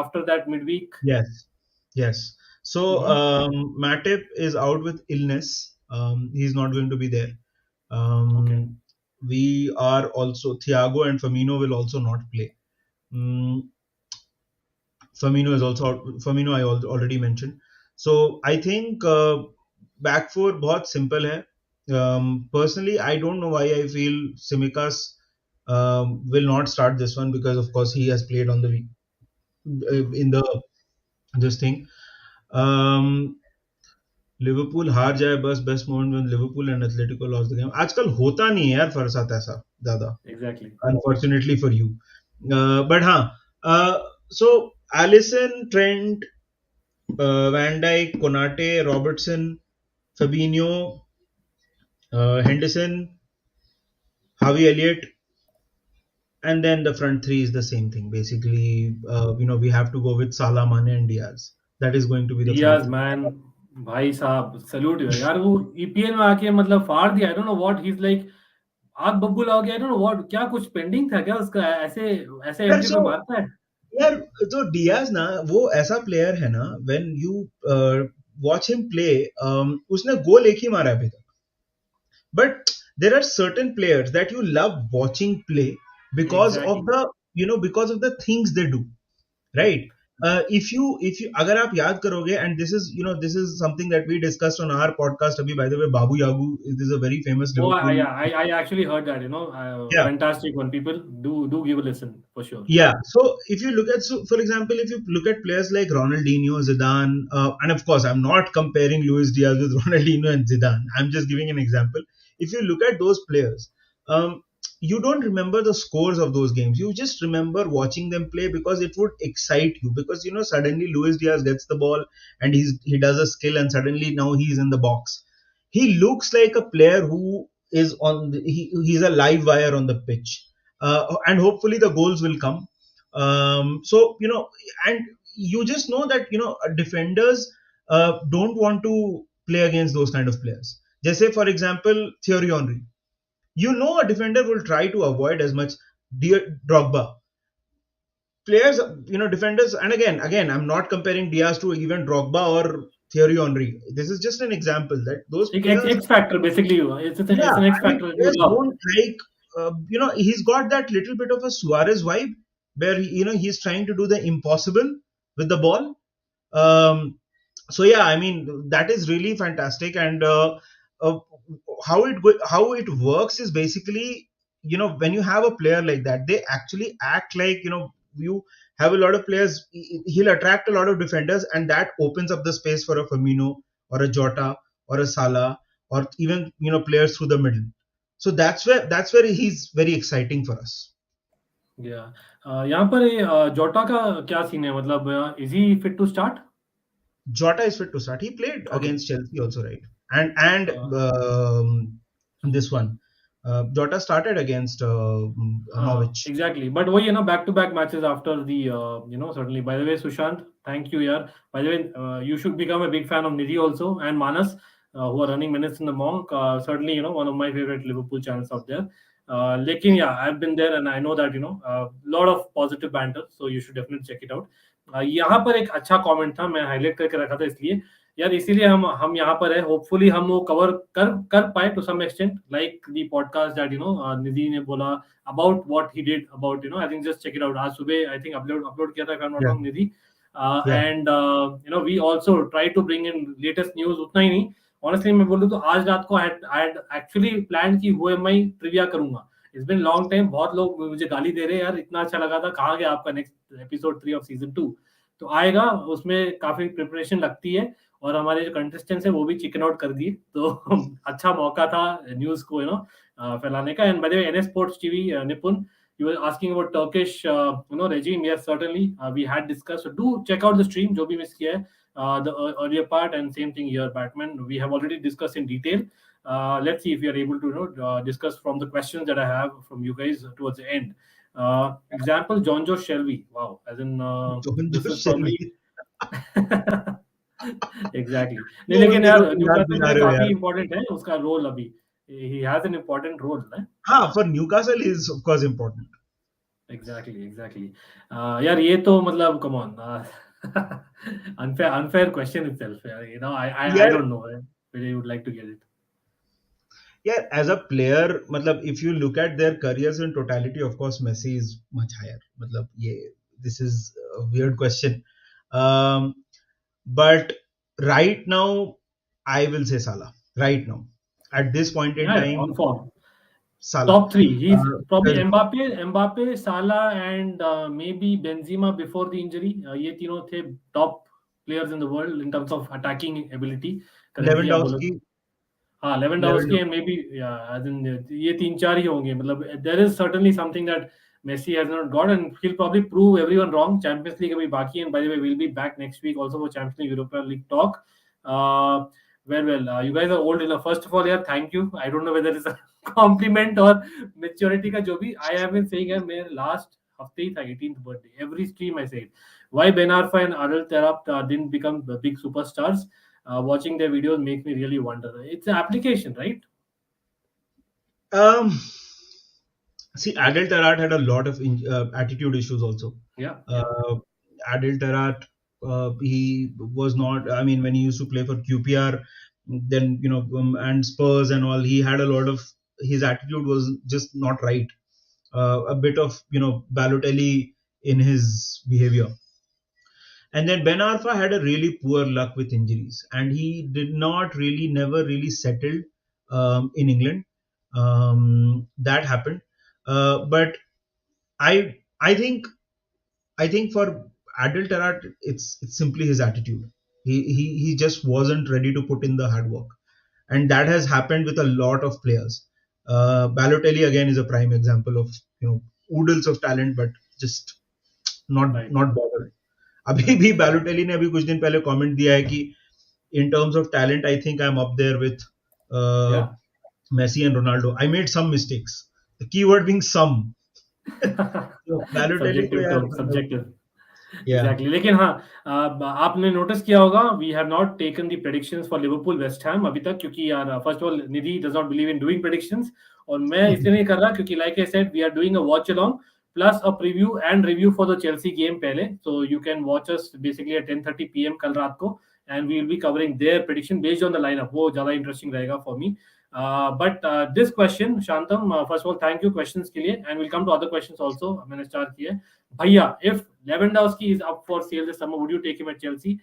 after that midweek. Yes. So Matip is out with illness. He's not going to be there. Okay. We are also, Thiago and Firmino will also not play. Firmino is also out. Firmino I already mentioned. So I think back four बहुत simple है. Personally, I don't know why I feel Tsimikas will not start this one, because of course he has played on the in this thing. Liverpool हार जाए बस. Best moment when Liverpool and Atletico lost the game. आजकल होता नहीं है यार फरसात ऐसा ज्यादा, Exactly. Unfortunately for you. But हाँ, So Alisson, Trent, Van Dijk, Konate, Robertson, Fabinho, Henderson, Harvey Elliott, and then the front three is the same thing. Basically, we have to go with Salah, Mane, and Diaz. That is going to be the front Diaz three. Man भाई साहब salute यार वो EPL में आके मतलब फाड़ दिया आई don't know what he is like आग बबूला हो गया आई डोंट नो व्हाट क्या कुछ पेंडिंग था क्या उसका ऐसे ऐसे यार एंट्री पे so मारता है यार तो डियाज ना वो ऐसा प्लेयर है ना when you watch him play उसने गोल एक ही मारा है अभी तक but there are certain players that you love watching play because of exactly the because of the things they do, right? If you अगर आप याद करोगे, and this is something that we discussed on our podcast abhi, by the way, Babu Yagu is a very famous Oh, Liverpool. yeah, I actually heard that, Yeah. fantastic one. People do give a listen for sure. Yeah, so if you look at, so for example, if you look at players like Ronaldinho, Zidane, and of course, I'm not comparing Luis Diaz with Ronaldinho and Zidane. I'm just giving an example. If you look at those players, you don't remember the scores of those games. You just remember watching them play because it would excite you. Because suddenly Luis Diaz gets the ball and he does a skill, and suddenly now he's in the box. He looks like a player who is he's a live wire on the pitch, and hopefully the goals will come. So and you just know that defenders don't want to play against those kind of players. Just say, for example, Thierry Henry. A defender will try to avoid as much. Dear Drogba, players, defenders, and again, I'm not comparing Diaz to even Drogba or Thierry Henry. This is just an example that those players, X factor basically. yeah, It's an X I mean, factor that you players love. don't like, he's got that little bit of a Suarez vibe where, he's trying to do the impossible with the ball. Um, so yeah, I mean, that is really fantastic. And uh, how it works is basically, when you have a player like that, they actually act like, you have a lot of players, he'll attract a lot of defenders, and that opens up the space for a Firmino or a Jota or a Salah, or even players through the middle. So that's where he's very exciting for us. Yeah. यहाँ पर जोटा का क्या scene है मतलब is he fit to start? Jota is fit to start. He played Okay. against Chelsea also, right? And this one, Jota started against Norwich. Exactly. But वही है ना back to back matches after the certainly. By the way, Sushant, thank you यार. By the way, you should become a big fan of Nidhi also and Manas, who are running Minutes in the Monk. Certainly, one of my favorite Liverpool channels out there. लेकिन yeah, I've been there and I know that lot of positive banter, so you should definitely check it out. यहाँ पर एक अच्छा comment था, मैं highlight करके रखा था इसलिए यार, इसीलिए हम यहाँ पर है. होपफुली हम वो कवर कर पाए to some extent, like the podcast that Nidhi ने बोला about what he did about I think just check it out. आज सुबह आई थिंक अपलोड किया था if I am not wrong Nidhi. And we also try to bring in latest news. उतना ही नहीं, honestly मैं बोलूं तो आज रात को आई हैड एक्चुअली प्लान की हु एम आई ट्रिविया करूंगा. It's been long time. बहुत लोग मुझे गाली दे रहे हैं यार, इतना अच्छा लगा था, कहाँ गया आपका नेक्स्ट एपिसोड 3 ऑफ सीजन 2. तो आएगा, उसमें काफी प्रिपरेशन लगती है और हमारे जो कंटेस्टेंट्स है वो भी चिकन आउट कर दिए, तो अच्छा मौका था न्यूज को फैलाने का. And bye the way, NS sports TV Nipun, you were asking about Turkish regime. Yes, certainly we had discussed, so do check out the stream जो भी मिस किया है, the earlier part, and same thing here, Batman, we have already discussed in detail. Let's see if we are able to discuss from the questions that I have from you guys towards the end. Example, John Joe Shelby. Wow, as in this is probably exactly. नहीं लेकिन यार Newcastle में काफी important है उसका role अभी. He has an important role है. हाँ, for Newcastle is of course important. Exactly. यार ये तो मतलब come on, unfair question itself. I don't know whether you would like to get it. Yeah, as a player, matlab, if you look at their careers in totality, of course, Messi is much higher. Matlab, this is a weird question. But right now, I will say Salah. Right now, at this point in time, on form. Salah. Top 3. He's probably Mbappe, Salah, and maybe Benzema before the injury. ये तीनों थे top players in the world in terms of attacking ability. Lewandowski. Lewandowski and maybe as in ये 3-4 ही होंगे. मतलब there is certainly something that Messi has not got, and he'll probably prove everyone wrong. Champions League will be baki, and by the way, we'll be back next week also for Champions League, Europa League talk. You guys are old enough. First of all, yeah, thank you. I don't know whether it's a compliment or maturity का जो भी. I have been saying है मेरे last हफ्ते ही था 18th birthday. Every stream I say it. Why Ben Arfa and Adel Terap didn't become the big superstars? Watching their videos makes me really wonder. It's an application, right? See, Adel Tarat had a lot of attitude issues also. Yeah. Adel Tarat, he was not. I mean, when he used to play for QPR, then and Spurs and all, he had a lot of. His attitude was just not right. A bit of Balotelli in his behavior. And then Ben Arfa had a really poor luck with injuries, and he did not really, never really settled in England. That happened, but I think for Adel Tarat, it's simply his attitude. He just wasn't ready to put in the hard work, and that has happened with a lot of players. Balotelli again is a prime example of oodles of talent, but just not bothered. अभी भी बैलोटेली ने अभी कुछ दिन पहले comment दिया है कि in terms of talent I think I'm up there with Messi and Ronaldo. I made some mistakes, the keyword being some. So Balotelli को यार subjective. Exactly. लेकिन हाँ, आपने नोटिस किया होगा we have not taken the predictions for Liverpool West Ham अभी तक, क्योंकि यार first of all Nidhi does not believe in doing predictions, और मैं इसलिए नहीं कर रहा क्योंकि like I said we are doing a watch along plus a preview and review for the Chelsea game पहले, so you can watch us basically at 10:30 PM कल रात को, and we will be covering their prediction based on the lineup. वो ज़्यादा interesting रहेगा for me. But this question, Shantam, first of all, thank you questions के लिए, and we'll come to other questions also. मैंने start किया. Bhaiya, if Lewandowski is up for sale this summer, would you take him at Chelsea?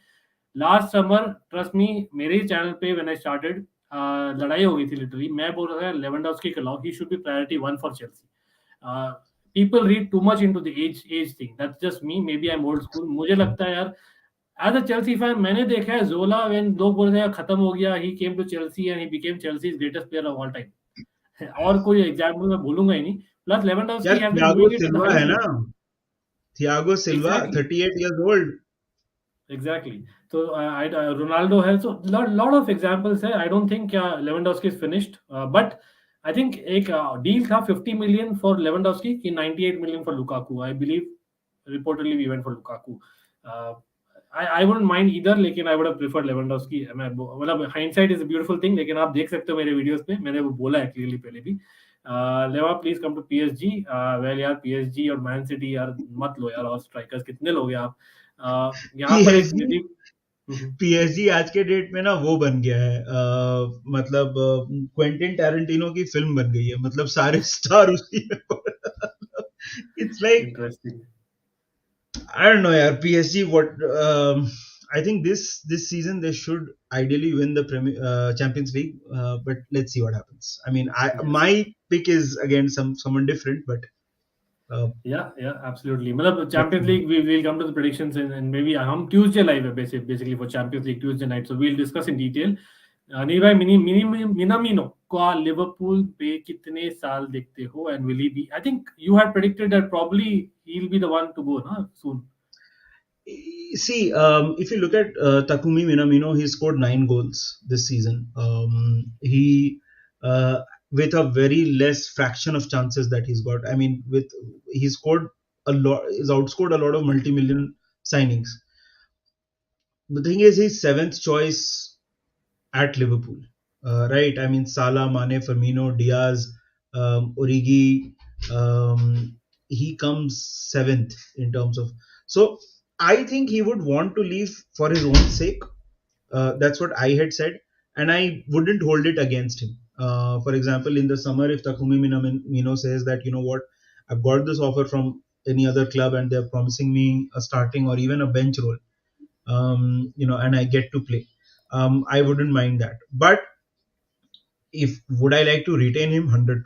Last summer, trust me, मेरे channel पे when I started, लड़ाई हो गई थी literally. मैं बोल रहा था Lewandowski के लाओ, he should be priority 1 for Chelsea. People read too much into the age thing. That's just me. Maybe I'm old school. मुझे लगता है यार, as a Chelsea fan, मैंने देखा है Zola when लोग बोल रहे हैं खत्म हो गया, he came to Chelsea and he became Chelsea's greatest player of all time. और कोई एग्जाम्पल मैं बोलूंगा ही नहीं. Plus Lewandowski has been doing it at the highest level. Thiago Silva, exactly. 38 years old. Exactly. So Ronaldo has so lot of examples है. I don't think Lewandowski is finished, but I think एक deal था 50 million for Lewandowski कि 98 million for Lukaku. I believe reportedly we went for Lukaku. I wouldn't mind either, लेकिन I would have preferred Lewandowski. मतलब hindsight is a beautiful thing, लेकिन आप देख सकते हो मेरे वीडियोस पे, मैंने वो बोला है clearly पहले भी. Leva, please come to PSG. Well यार PSG और Man City यार मत लो यार, और स्ट्राइकर्स कितने लोगे आप. यहाँ पर PSG आज के डेट में ना वो बन गया है, मतलब क्वेंटिन टैरेंटिनो की फिल्म बन गई है, मतलब सारे स्टार उसी में. It's like interesting. I don't know यार, PSG what I think this season they should ideally win the Champions League, but let's see what happens. I mean, my pick is again someone different, but yeah, absolutely. मतलब Champions League we will come to the predictions and maybe हम Tuesday live है basically for Champions League Tuesday night, so we'll discuss in detail. Nidhi Minamino को Liverpool पे कितने साल देखते हो, and will he be? I think you had predicted that probably he'll be the one to go ना soon. See, if you look at Takumi Minamino, he scored 9 goals this season. He with a very less fraction of chances that he's got. I mean, he scored a lot. He's outscored a lot of multi-million signings. The thing is, he's 7th choice at Liverpool, right? I mean, Salah, Mane, Firmino, Diaz, Origi. He comes 7th in terms of. So I think he would want to leave for his own sake. That's what I had said, and I wouldn't hold it against him. For example, in the summer, if Takumi Minamino says that, you know what, I've got this offer from any other club and they're promising me a starting or even a bench role, and I get to play, I wouldn't mind that. But would I like to retain him? 100%.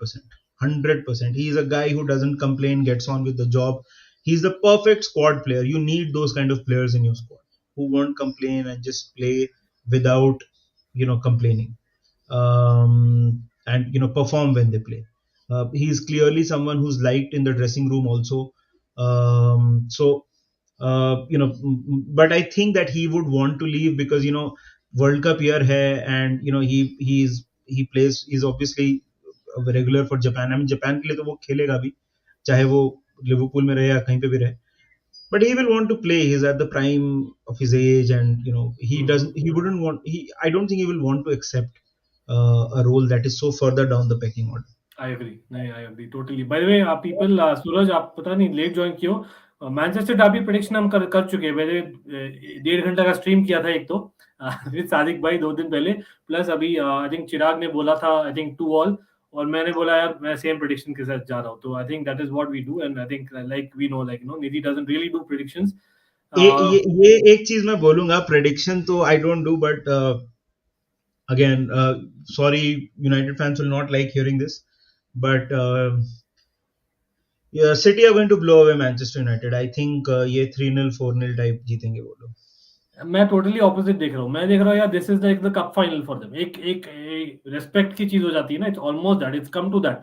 100%. He's a guy who doesn't complain, gets on with the job. He's the perfect squad player. You need those kind of players in your squad who won't complain and just play without, complaining, and perform when they play. He's clearly someone who's liked in the dressing room also. So but I think that he would want to leave because World Cup year hai, and he's obviously a regular for Japan. I mean Japan के लिए तो वो खेलेगा भी, चाहे वो Liverpool में रहे या कहीं पे भी रहे. But he will want to play. He's at the prime of his age, and he doesn't. He wouldn't want. I don't think he will want to accept a role that is so further down the pecking order. I agree. नहीं, I agree totally. By the way, people, सूरज आप पता नहीं late join किए हो. Manchester derby prediction हम कर चुके हैं. मैंने 1.5 घंटा का स्ट्रीम किया था एक तो विद सादिक भाई 2 दिन पहले. प्लस अभी आई थिंक चिराग ने बोला था आई थिंक 2-2, और मैंने बोला यार मैं सेम प्रेडिक्शन के साथ जा रहा हूँ. तो I think that is what we do, and I think like we know Nidhi doesn't really do predictions. ये एक चीज मैं बोलूंगा, प्रेडिक्शन तो I don't do, but again, sorry, United fans will not like hearing this, but yeah, City are going to blow away Manchester United. I think ये 3-0 4-0 type जीतेंगे वो लोग. मैं टोटली ऑपोजिट देख रहा हूँ. मैं देख रहा हूँ यार this is like the cup final for them. एक रिस्पेक्ट की चीज हो जाती है ना. It's almost that, it's come to that.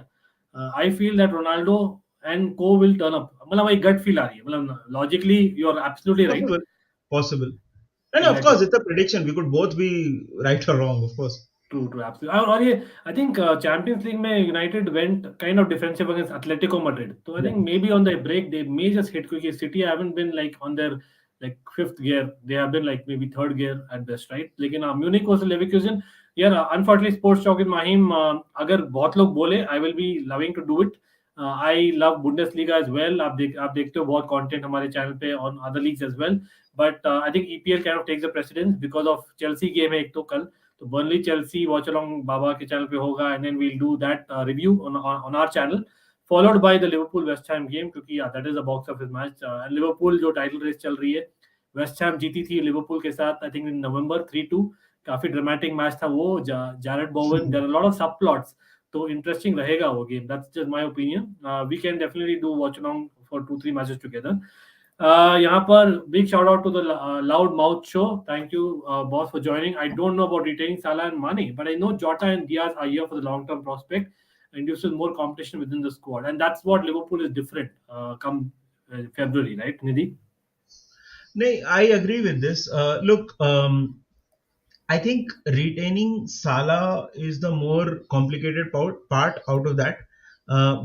I feel that Ronaldo and co will turn up. मतलब एक गट फील आ रही है. मतलब logically you are absolutely right. Possible. And of course, it's a prediction. We could both be right or wrong, of course. True, absolutely. और ये I think Champions League में United went kind of defensive against Atletico Madrid. तो I think maybe on the break they may just hit, क्योंकि City haven't been like on there like fifth gear. They have been like maybe third gear at best, right? लेकिन Munich versus Leverkusen, यार unfortunately sports talk with Mahim, अगर बहुत लोग बोले I will be loving to do it. I love Bundesliga as well. आप देखते हो बहुत content हमारे channel पे on other leagues as well. But I think EPL kind of takes the precedence because of Chelsea game है एक तो कल. तो Burnley Chelsea watch along बाबा के channel पे होगा, and then we'll do that review on our channel. Followed by the Liverpool West Ham game, क्योंकि that is a box office match. And Liverpool जो टाइटल रेस चल रही है, West Ham जीती थी लिवरपूल के साथ आई थिंक इन नवंबर 3-2. काफी ड्रामेटिक मैच था वो. Jarrod Bowen, there are lot of subplots. तो इंटरेस्टिंग रहेगा वो game. That's just my opinion. We can definitely do watch along for 2-3 matches together. यहाँ पर big shout out to the loud mouth show. Thank you boss for joining. I don't know about retaining Salah and Mane, but I know Jota and Diaz are here for the long term prospect and gives us more competition within the squad, and that's what Liverpool is different come February, right, Nidhi? No, I agree with this. Look, I think retaining Salah is the more complicated part out of that.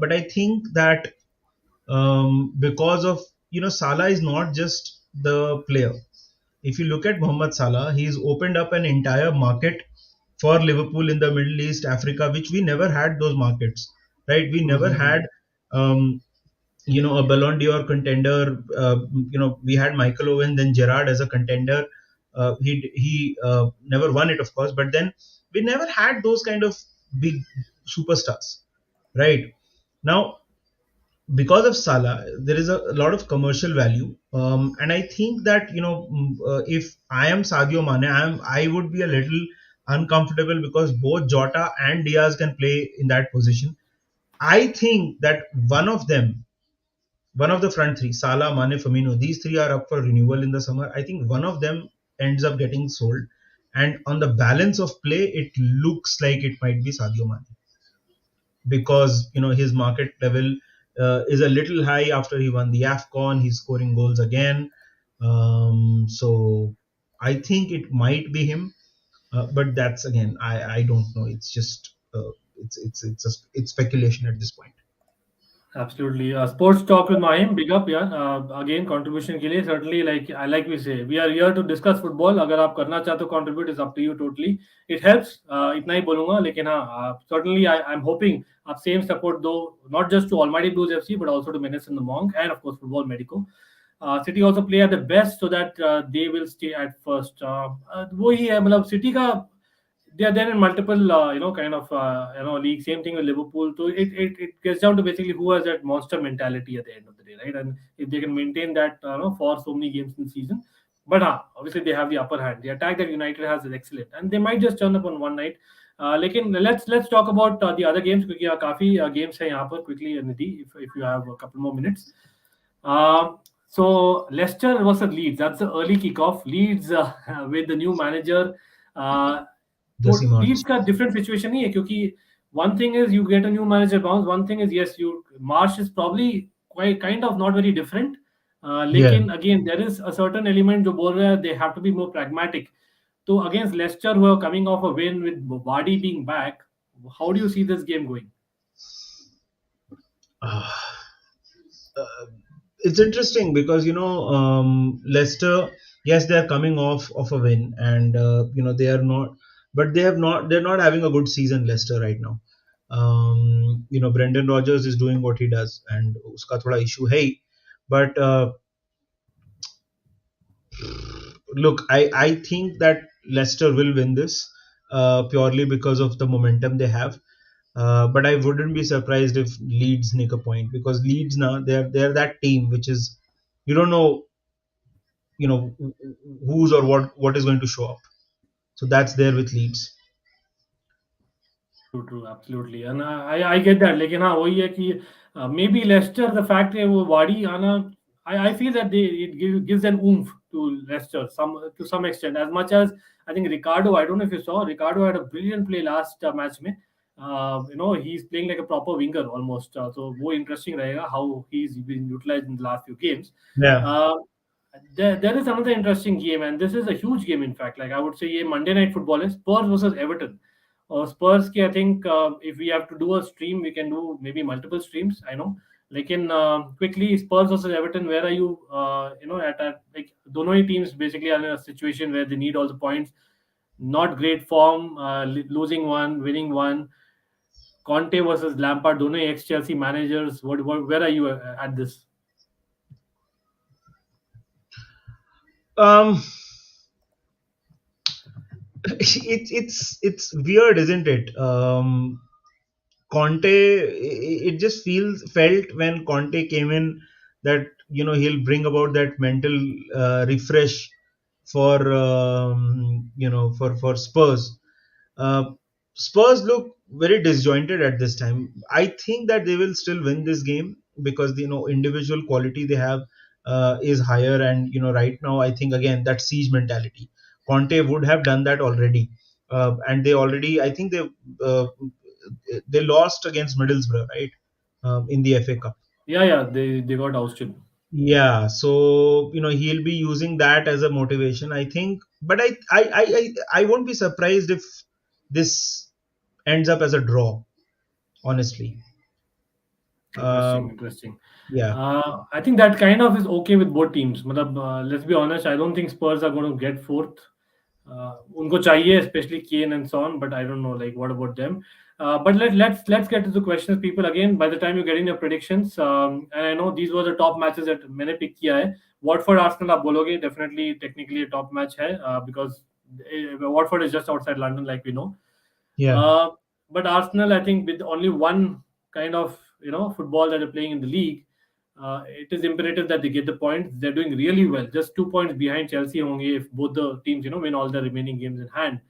But I think that because of Salah is not just the player. If you look at Mohamed Salah, he's opened up an entire market for Liverpool in the Middle East, Africa, which we never had those markets, right? We never had a Ballon d'Or contender. We had Michael Owen, then Gerrard as a contender. He never won it, of course, but then we never had those kind of big superstars, right? Now, because of Salah, there is a lot of commercial value, and I think that if I am Sadio Mane, I would be a little uncomfortable because both Jota and Diaz can play in that position. I think that one of the front three, Salah, Mane, Firmino, these three are up for renewal in the summer. I think one of them ends up getting sold, and on the balance of play, it looks like it might be Sadio Mane because his market level is a little high after he won the AFCON. He's scoring goals again, so I think it might be him, but that's again I don't know. It's just it's speculation at this point. Absolutely. Sports talk with Mahim, big up यार. Again contribution के लिए certainly like we say we are here to discuss football. अगर आप करना चाहते हो contribute is up to you totally. It helps. इतना ही बोलूँगा, लेकिन हाँ certainly I'm hoping आप same support दो, not just to Almighty Blues FC but also to Menace and the Monk and of course Football Medico. City also play at the best so that they will stay at first. वही है, मतलब City का they are there in multiple kind of league. Same thing with Liverpool. So it gets down to basically who has that monster mentality at the end of the day, right? And if they can maintain that for so many games in the season. But obviously they have the upper hand. The attack that United has is excellent, and they might just turn up on one night. लेकिन let's talk about the other games, क्योंकि काफी games हैं यहाँ पर quickly, Nidhi, if you have a couple more minutes. So Leicester versus Leeds. That's the early kickoff. Leeds with the new manager. तो Leeds का different situation नहीं है, क्योंकि one thing is you get a new manager bounce. One thing is, yes, you Marsh is probably quite kind of not very different. Yeah. Lekin again, there is a certain element जो बोल रहा है, they have to be more pragmatic. So against Leicester, who are coming off a win with Vardy being back, how do you see this game going? Uh, it's interesting because Leicester, yes, they are coming off of a win, and they are not, but they're not having a good season, Leicester, right now. Brendan Rodgers is doing what he does, and uska thoda issue hai, but look, I think that Leicester will win this purely because of the momentum they have. But I wouldn't be surprised if Leeds nick a point, because Leeds now they're that team which is, you don't know, who's or what is going to show up. So that's there with Leeds. True, absolutely, and I get that. लेकिन हाँ वही है कि maybe Leicester, the fact है वो वाड़ी आना, I feel that gives an oomph to Leicester to some extent, as much as I think Ricardo. I don't know if you saw, Ricardo had a brilliant play last match में. He's playing like a proper winger almost. So वो interesting रहेगा how he's been utilized in the last few games. Yeah. Uh, there is another interesting game, and this is a huge game. In fact, like I would say, ये Monday Night Football is Spurs versus Everton. Spurs ki, I think if we have to do a stream, we can do maybe multiple streams. I know. लेकिन quickly, Spurs versus Everton, where are you? At like दोनों ही teams basically are in a situation where they need all the points. Not great form, losing one, winning one. Conte versus Lampard, दोनों ही ex-Chelsea managers. Where are you at this? Um, it's weird, isn't it? Conte, it just felt when Conte came in that he'll bring about that mental refresh for for Spurs. Uh, Spurs look very disjointed at this time. I think that they will still win this game because individual quality they have is higher, and right now I think again that siege mentality. Conte would have done that already, and they already, I think uh, they lost against Middlesbrough, right, in the FA Cup. Yeah, they got ousted. Yeah, so he'll be using that as a motivation, I think. But I won't be surprised if this ends up as a draw, honestly. Interesting. Yeah, I think that kind of is okay with both teams. मतलब, let's be honest, I don't think Spurs are going to get fourth. उनको चाहिए, especially Kane and Son, but I don't know, like, what about them? But let's get to the questions, people. Again, by the time you get in your predictions, and I know these were the top matches that मैंने pick किया है. Watford Arsenal आप बोलोगे, definitely technically a top match है, because Watford is just outside London, like we know. yeah. But Arsenal, I think, with only one kind of football that they're playing in the league, it is imperative that they get the points. They're doing really well, just 2 points behind Chelsea only if both the teams win all the remaining games in hand.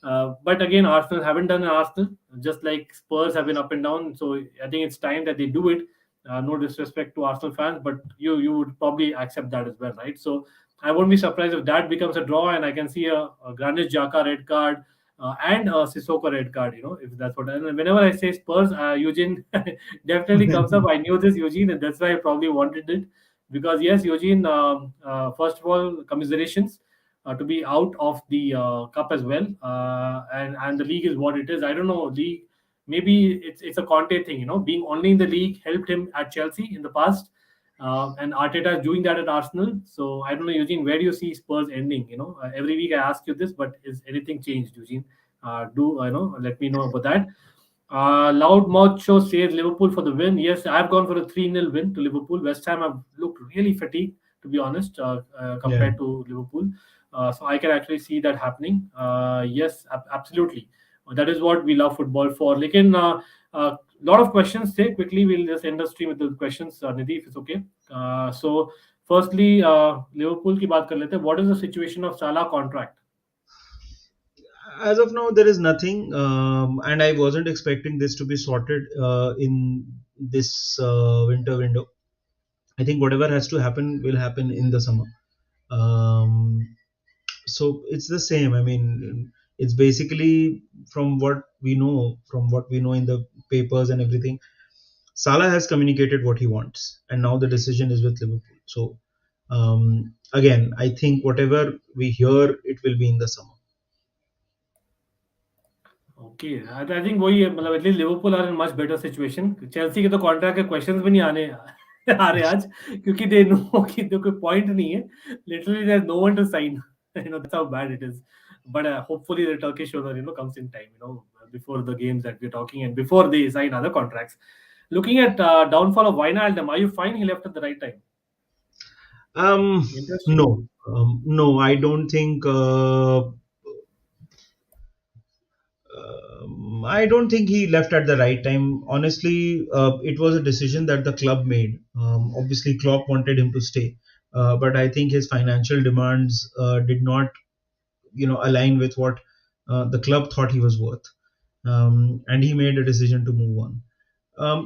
But again, Arsenal haven't done an Arsenal, just like Spurs have been up and down. So I think it's time that they do it. No disrespect to Arsenal fans, but you would probably accept that as well, right? So I won't be surprised if that becomes a draw, and I can see a Granit Xhaka red card, and a Sissoko red card, if that's what. And whenever I say Spurs, Eugene definitely comes up. I knew this, Eugene, and that's why I probably wanted it. Because, yes, Eugene, first of all, commiserations to be out of the cup as well. And the league is what it is. I don't know, league. Maybe it's a Conte thing, being only in the league helped him at Chelsea in the past. And Arteta is doing that at Arsenal. So I don't know, Eugene, where do you see Spurs ending? Every week I ask you this, but is anything changed, Eugene? Let me know about that. Loudmouth Show says Liverpool for the win. Yes, I've gone for a 3-0 win to Liverpool. West Ham have looked really fatigued, to be honest, compared to Liverpool. So I can actually see that happening. Yes, absolutely. That is what we love football for. Lekin, lot of questions. Say quickly, we'll just end the stream with the questions, Nidhi, if it's okay. So, firstly, Liverpool की बात कर लेते हैं. What is the situation of Salah contract? As of now, there is nothing, and I wasn't expecting this to be sorted in this winter window. I think whatever has to happen will happen in the summer. So it's the same. I mean, It's basically from what we know in the papers and everything. Salah has communicated what he wants, and now the decision is with Liverpool. So again, I think whatever we hear, it will be in the summer. Okay I think वही है मतलब at least Liverpool are in much better situation Chelsea के तो contract के questions भी नहीं आने आ रहे आज क्योंकि दे नो कि तो कोई पॉइंट नहीं है literally there no one to sign you know that's how bad it is but hopefully the Turkish owner comes in time before the games that we're talking and before they sign other contracts looking at downfall of Wijnaldum are you fine he left at the right time interesting No, no, I don't think. I don't think he left at the right time. Honestly, it was a decision that the club made. Obviously, Klopp wanted him to stay, but I think his financial demands did not, align with what the club thought he was worth, and he made a decision to move on.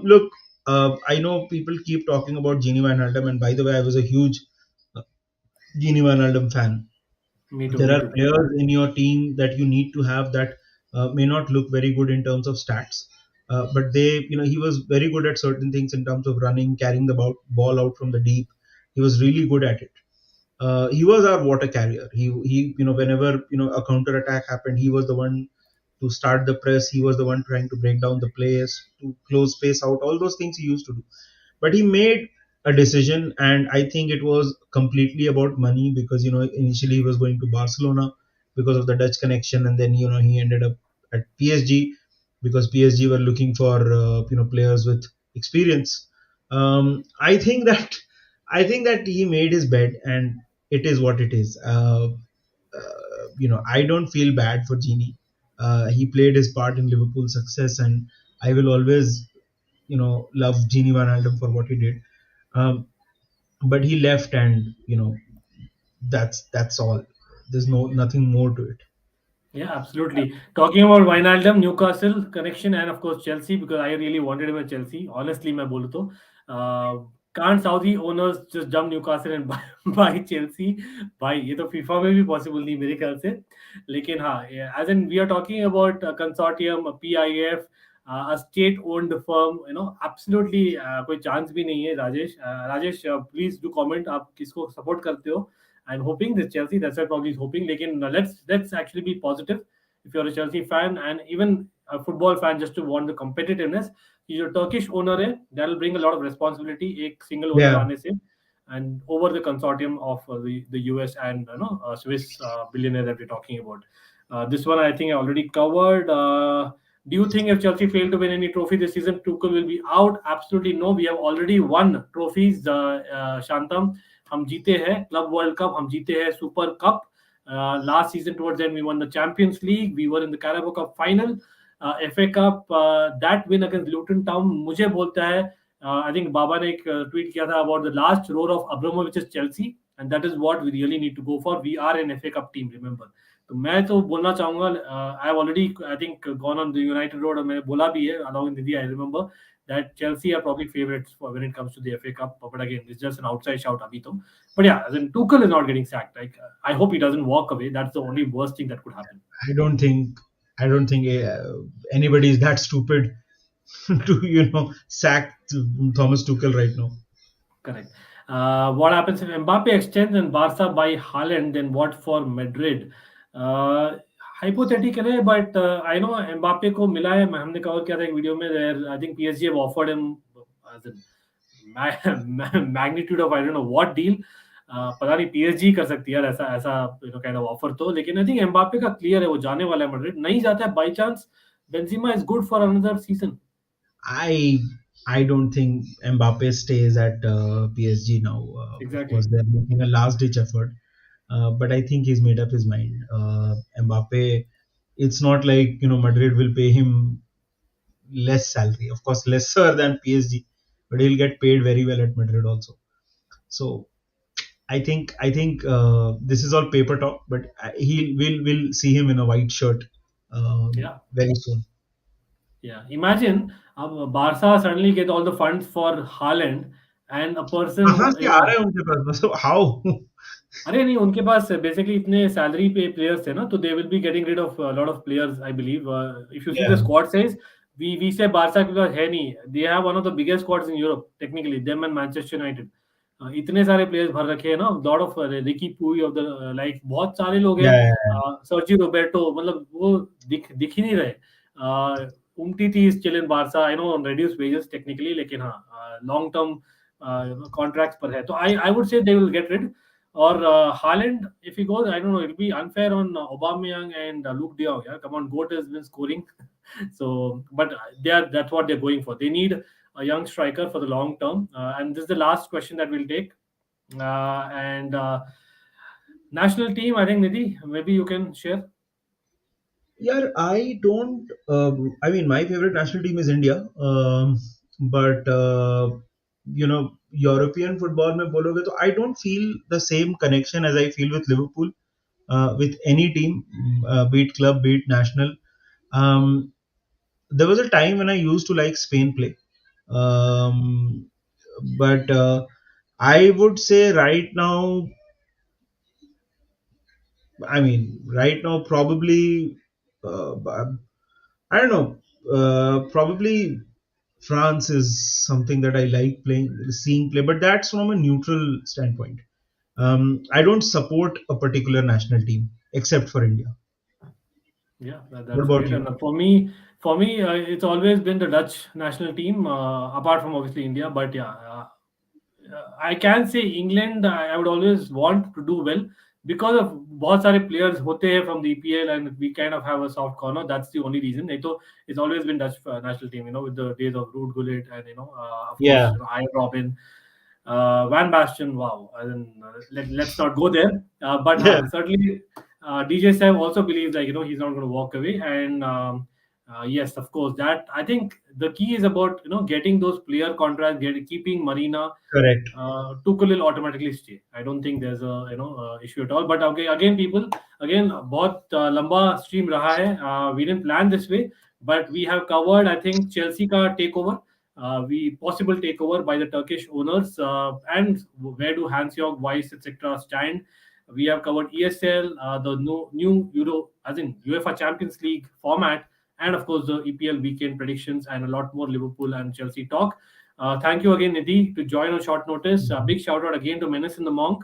Look, I know people keep talking about Gini Wijnaldum, and by the way, I was a huge Gini Wijnaldum fan. me too There me are too players in your team that you need to have that may not look very good in terms of stats, but he was very good at certain things in terms of running, carrying the ball out from the deep. He was really good at it. He was our water carrier. Whenever a counter attack happened, he was the one to start the press. He was the one trying to break down the players, to close space out. All those things he used to do. But he made a decision, and I think it was completely about money because initially he was going to Barcelona because of the Dutch connection, and then he ended up at PSG because PSG were looking for players with experience. I think that he made his bed, and it is what it is. I don't feel bad for Genie. He played his part in Liverpool's success, and I will always love Genie Van Alden for what he did. But he left, and that's all. There's nothing more to it. Yeah, absolutely. Talking about Wijnaldum, Newcastle connection, and of course Chelsea because I really wanted him at Chelsea. Honestly, मैं बोलूँ तो can't Saudi owners just jump Newcastle and buy Chelsea? भाई ये तो FIFA में भी possible नहीं मेरे ख्याल से. लेकिन हाँ, as in we are talking about a consortium, a PIF, a state-owned firm, absolutely कोई chance भी नहीं है. राजेश, please do comment आप किसको support करते हो? I'm hoping this Chelsea. That's what probably is hoping. लेकिन let's actually be positive. If you're a Chelsea fan and even a football fan, just to want the competitiveness, your Turkish owner है, that'll bring a lot of responsibility. एक single owner Yeah. आने से, and over the consortium of the US and Swiss billionaire that we're talking about. This one I think I already covered. Do you think if Chelsea fail to win any trophy this season, Tuchel will be out? Absolutely no. We have already won trophies. Shantam. हम जीते हैं club world cup हम जीते हैं super cup last season towards end we won the Champions League we were in the Carabao cup final FA cup that win against Luton Town मुझे बोलता है I think बाबा ने एक ट्वीट किया था about the last roar of Abramovich is Chelsea and that is what we really need to go for we are an FA cup team remember तो मैं तो बोलना चाहूंगा I have already I think gone on the United road और मैंने बोला भी है along Nidhi I remember that Chelsea are probably favorites for when it comes to the FA Cup. But again, it's just an outside shout, Abito. But yeah, then Tuchel is not getting sacked. Like I hope he doesn't walk away. That's the only worst thing that could happen. I don't think anybody is that stupid to sack Thomas Tuchel right now. Correct. What happens if Mbappe extends and Barca buy Haaland? Then what for Madrid? Hypothetical है but I know Mbappe को मिला है हमने cover किया था एक video में I think PSG have offered him as a magnitude of I don't know what deal पता नहीं PSG कर सकती है यार ऐसा kind of offer तो लेकिन I think Mbappe का clear है वो जाने वाला है Madrid नहीं जाता है by chance Benzema is good for another season. I don't think Mbappe stays at PSG now. Exactly. Of course, they're making a last-ditch effort. But I think he's made up his mind. Mbappe, it's not like Madrid will pay him less salary. Of course, lesser than PSG, but he'll get paid very well at Madrid also. So I think this is all paper talk, but we'll see him in a white shirt very soon. Yeah, imagine Barca suddenly get all the funds for Haaland and a person. So how? अरे नहीं, उनके पास basically इतने salary पे players थे ना, तो they will be getting rid of lot of players I believe. If you see the Yeah. Squad size, we say Barca के पास है नहीं. They have one of the biggest squads in Europe technically, them and Manchester United. इतने सारे players भर रखे हैं ना, लॉट ऑफ रिकी पूई ऑफ द लाइक, बहुत सारे लोग हैं. Yeah. सर्जी रोबर्टो, मतलब वो दिख ही नहीं रहे. Umtiti is still in Barca, I know on reduce wages technically, लेकिन हाँ लॉन्ग टर्म कॉन्ट्रैक्ट्स पर है, तो I would say they will get rid. Or Haaland, if he goes, I don't know, it'll be unfair on Aubameyang and Luke De Jong. Yeah, come on, Goat has been scoring. So, but that's what they're going for. They need a young striker for the long term. And this is the last question that we'll take. And national team, I think, Nidhi, maybe you can share. Yeah, I don't. I mean, my favorite national team is India. But European football में बोलोगे तो I don't feel the same connection as I feel with Liverpool. With any team, be it club, be it national. There was a time when I used to like Spain play. Um, but I would say right now, probably, I don't know, probably France is something that I like seeing play, but that's from a neutral standpoint. I don't support a particular national team except for India. Yeah, What that's about great. you? And for me, it's always been the Dutch national team, apart from obviously India. But yeah, I can say England. I would always want to do well because of बहुत सारे players होते हैं from the EPL, and we kind of have a soft corner. That's the only reason. नहीं तो it's always been Dutch national team. With the days of Ruud Gullit and of course, Yeah, Ian Robben, Van Basten. Wow, let's not go there. But yeah, certainly, DJ Sam also believes like he's not going to walk away. And yes, of course, that I think the key is about getting those player contracts, keeping Marina. correct. Tuchel will automatically stay. I don't think there's a issue at all. But okay, again, people, again, बहुत लंबा stream रहा है. We didn't plan this way, but we have covered, I think, Chelsea का takeover. Possible takeover by the Turkish owners, and where do Hansjorg, Wyss, etc. stand. We have covered ESL, the new Euro, as in UEFA Champions League format, and of course the EPL weekend predictions, and a lot more Liverpool and Chelsea talk. Thank you again, Nidhi, to join on short notice. Big shout out again to Menace in the Monk.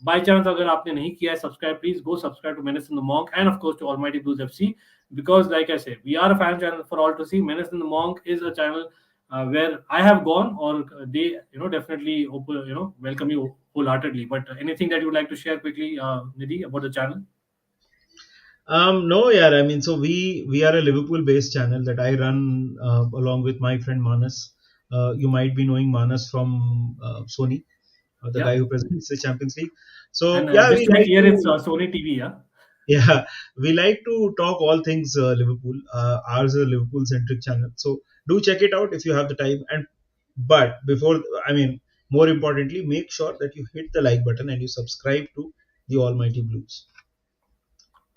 By chance, अगर आपने नहीं किया है subscribe, please go subscribe to Menace in the Monk, and of course to Almighty Blues FC, because like I say, we are a fan channel for all to see. Menace in the Monk is a channel where I have gone, or they definitely open, welcome you wholeheartedly. But anything that you would like to share quickly, Nidhi, about the channel? No, yeah. I mean, so we are a Liverpool-based channel that I run along with my friend Manas. You might be knowing Manas from Sony, the guy Yeah. who presents the Champions League. So And yeah, just check here, it's Sony TV, yeah. yeah, we like to talk all things Liverpool. Ours is a Liverpool-centric channel, so do check it out if you have the time. But more importantly, make sure that you hit the like button and you subscribe to the Almighty Blues.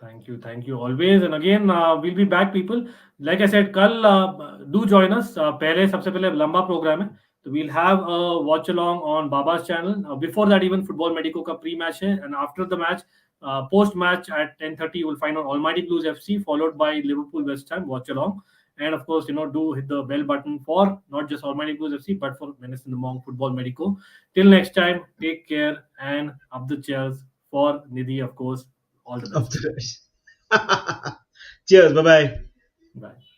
Thank you always. And again, we'll be back, people. Like I said, कल do join us. सबसे पहले लंबा program है, तो we'll have a watch along on Baba's channel. Before that, even Football Medico का pre-match है, and after the match, post-match at 10:30, you will find out Almighty Blues FC, followed by Liverpool West Ham watch along. And of course, do hit the bell button for not just Almighty Blues FC, but for Menace in the Monk Football Medico. Till next time, take care and up the chairs for Nidhi, of course. All the best. Cheers. Bye-bye. Bye.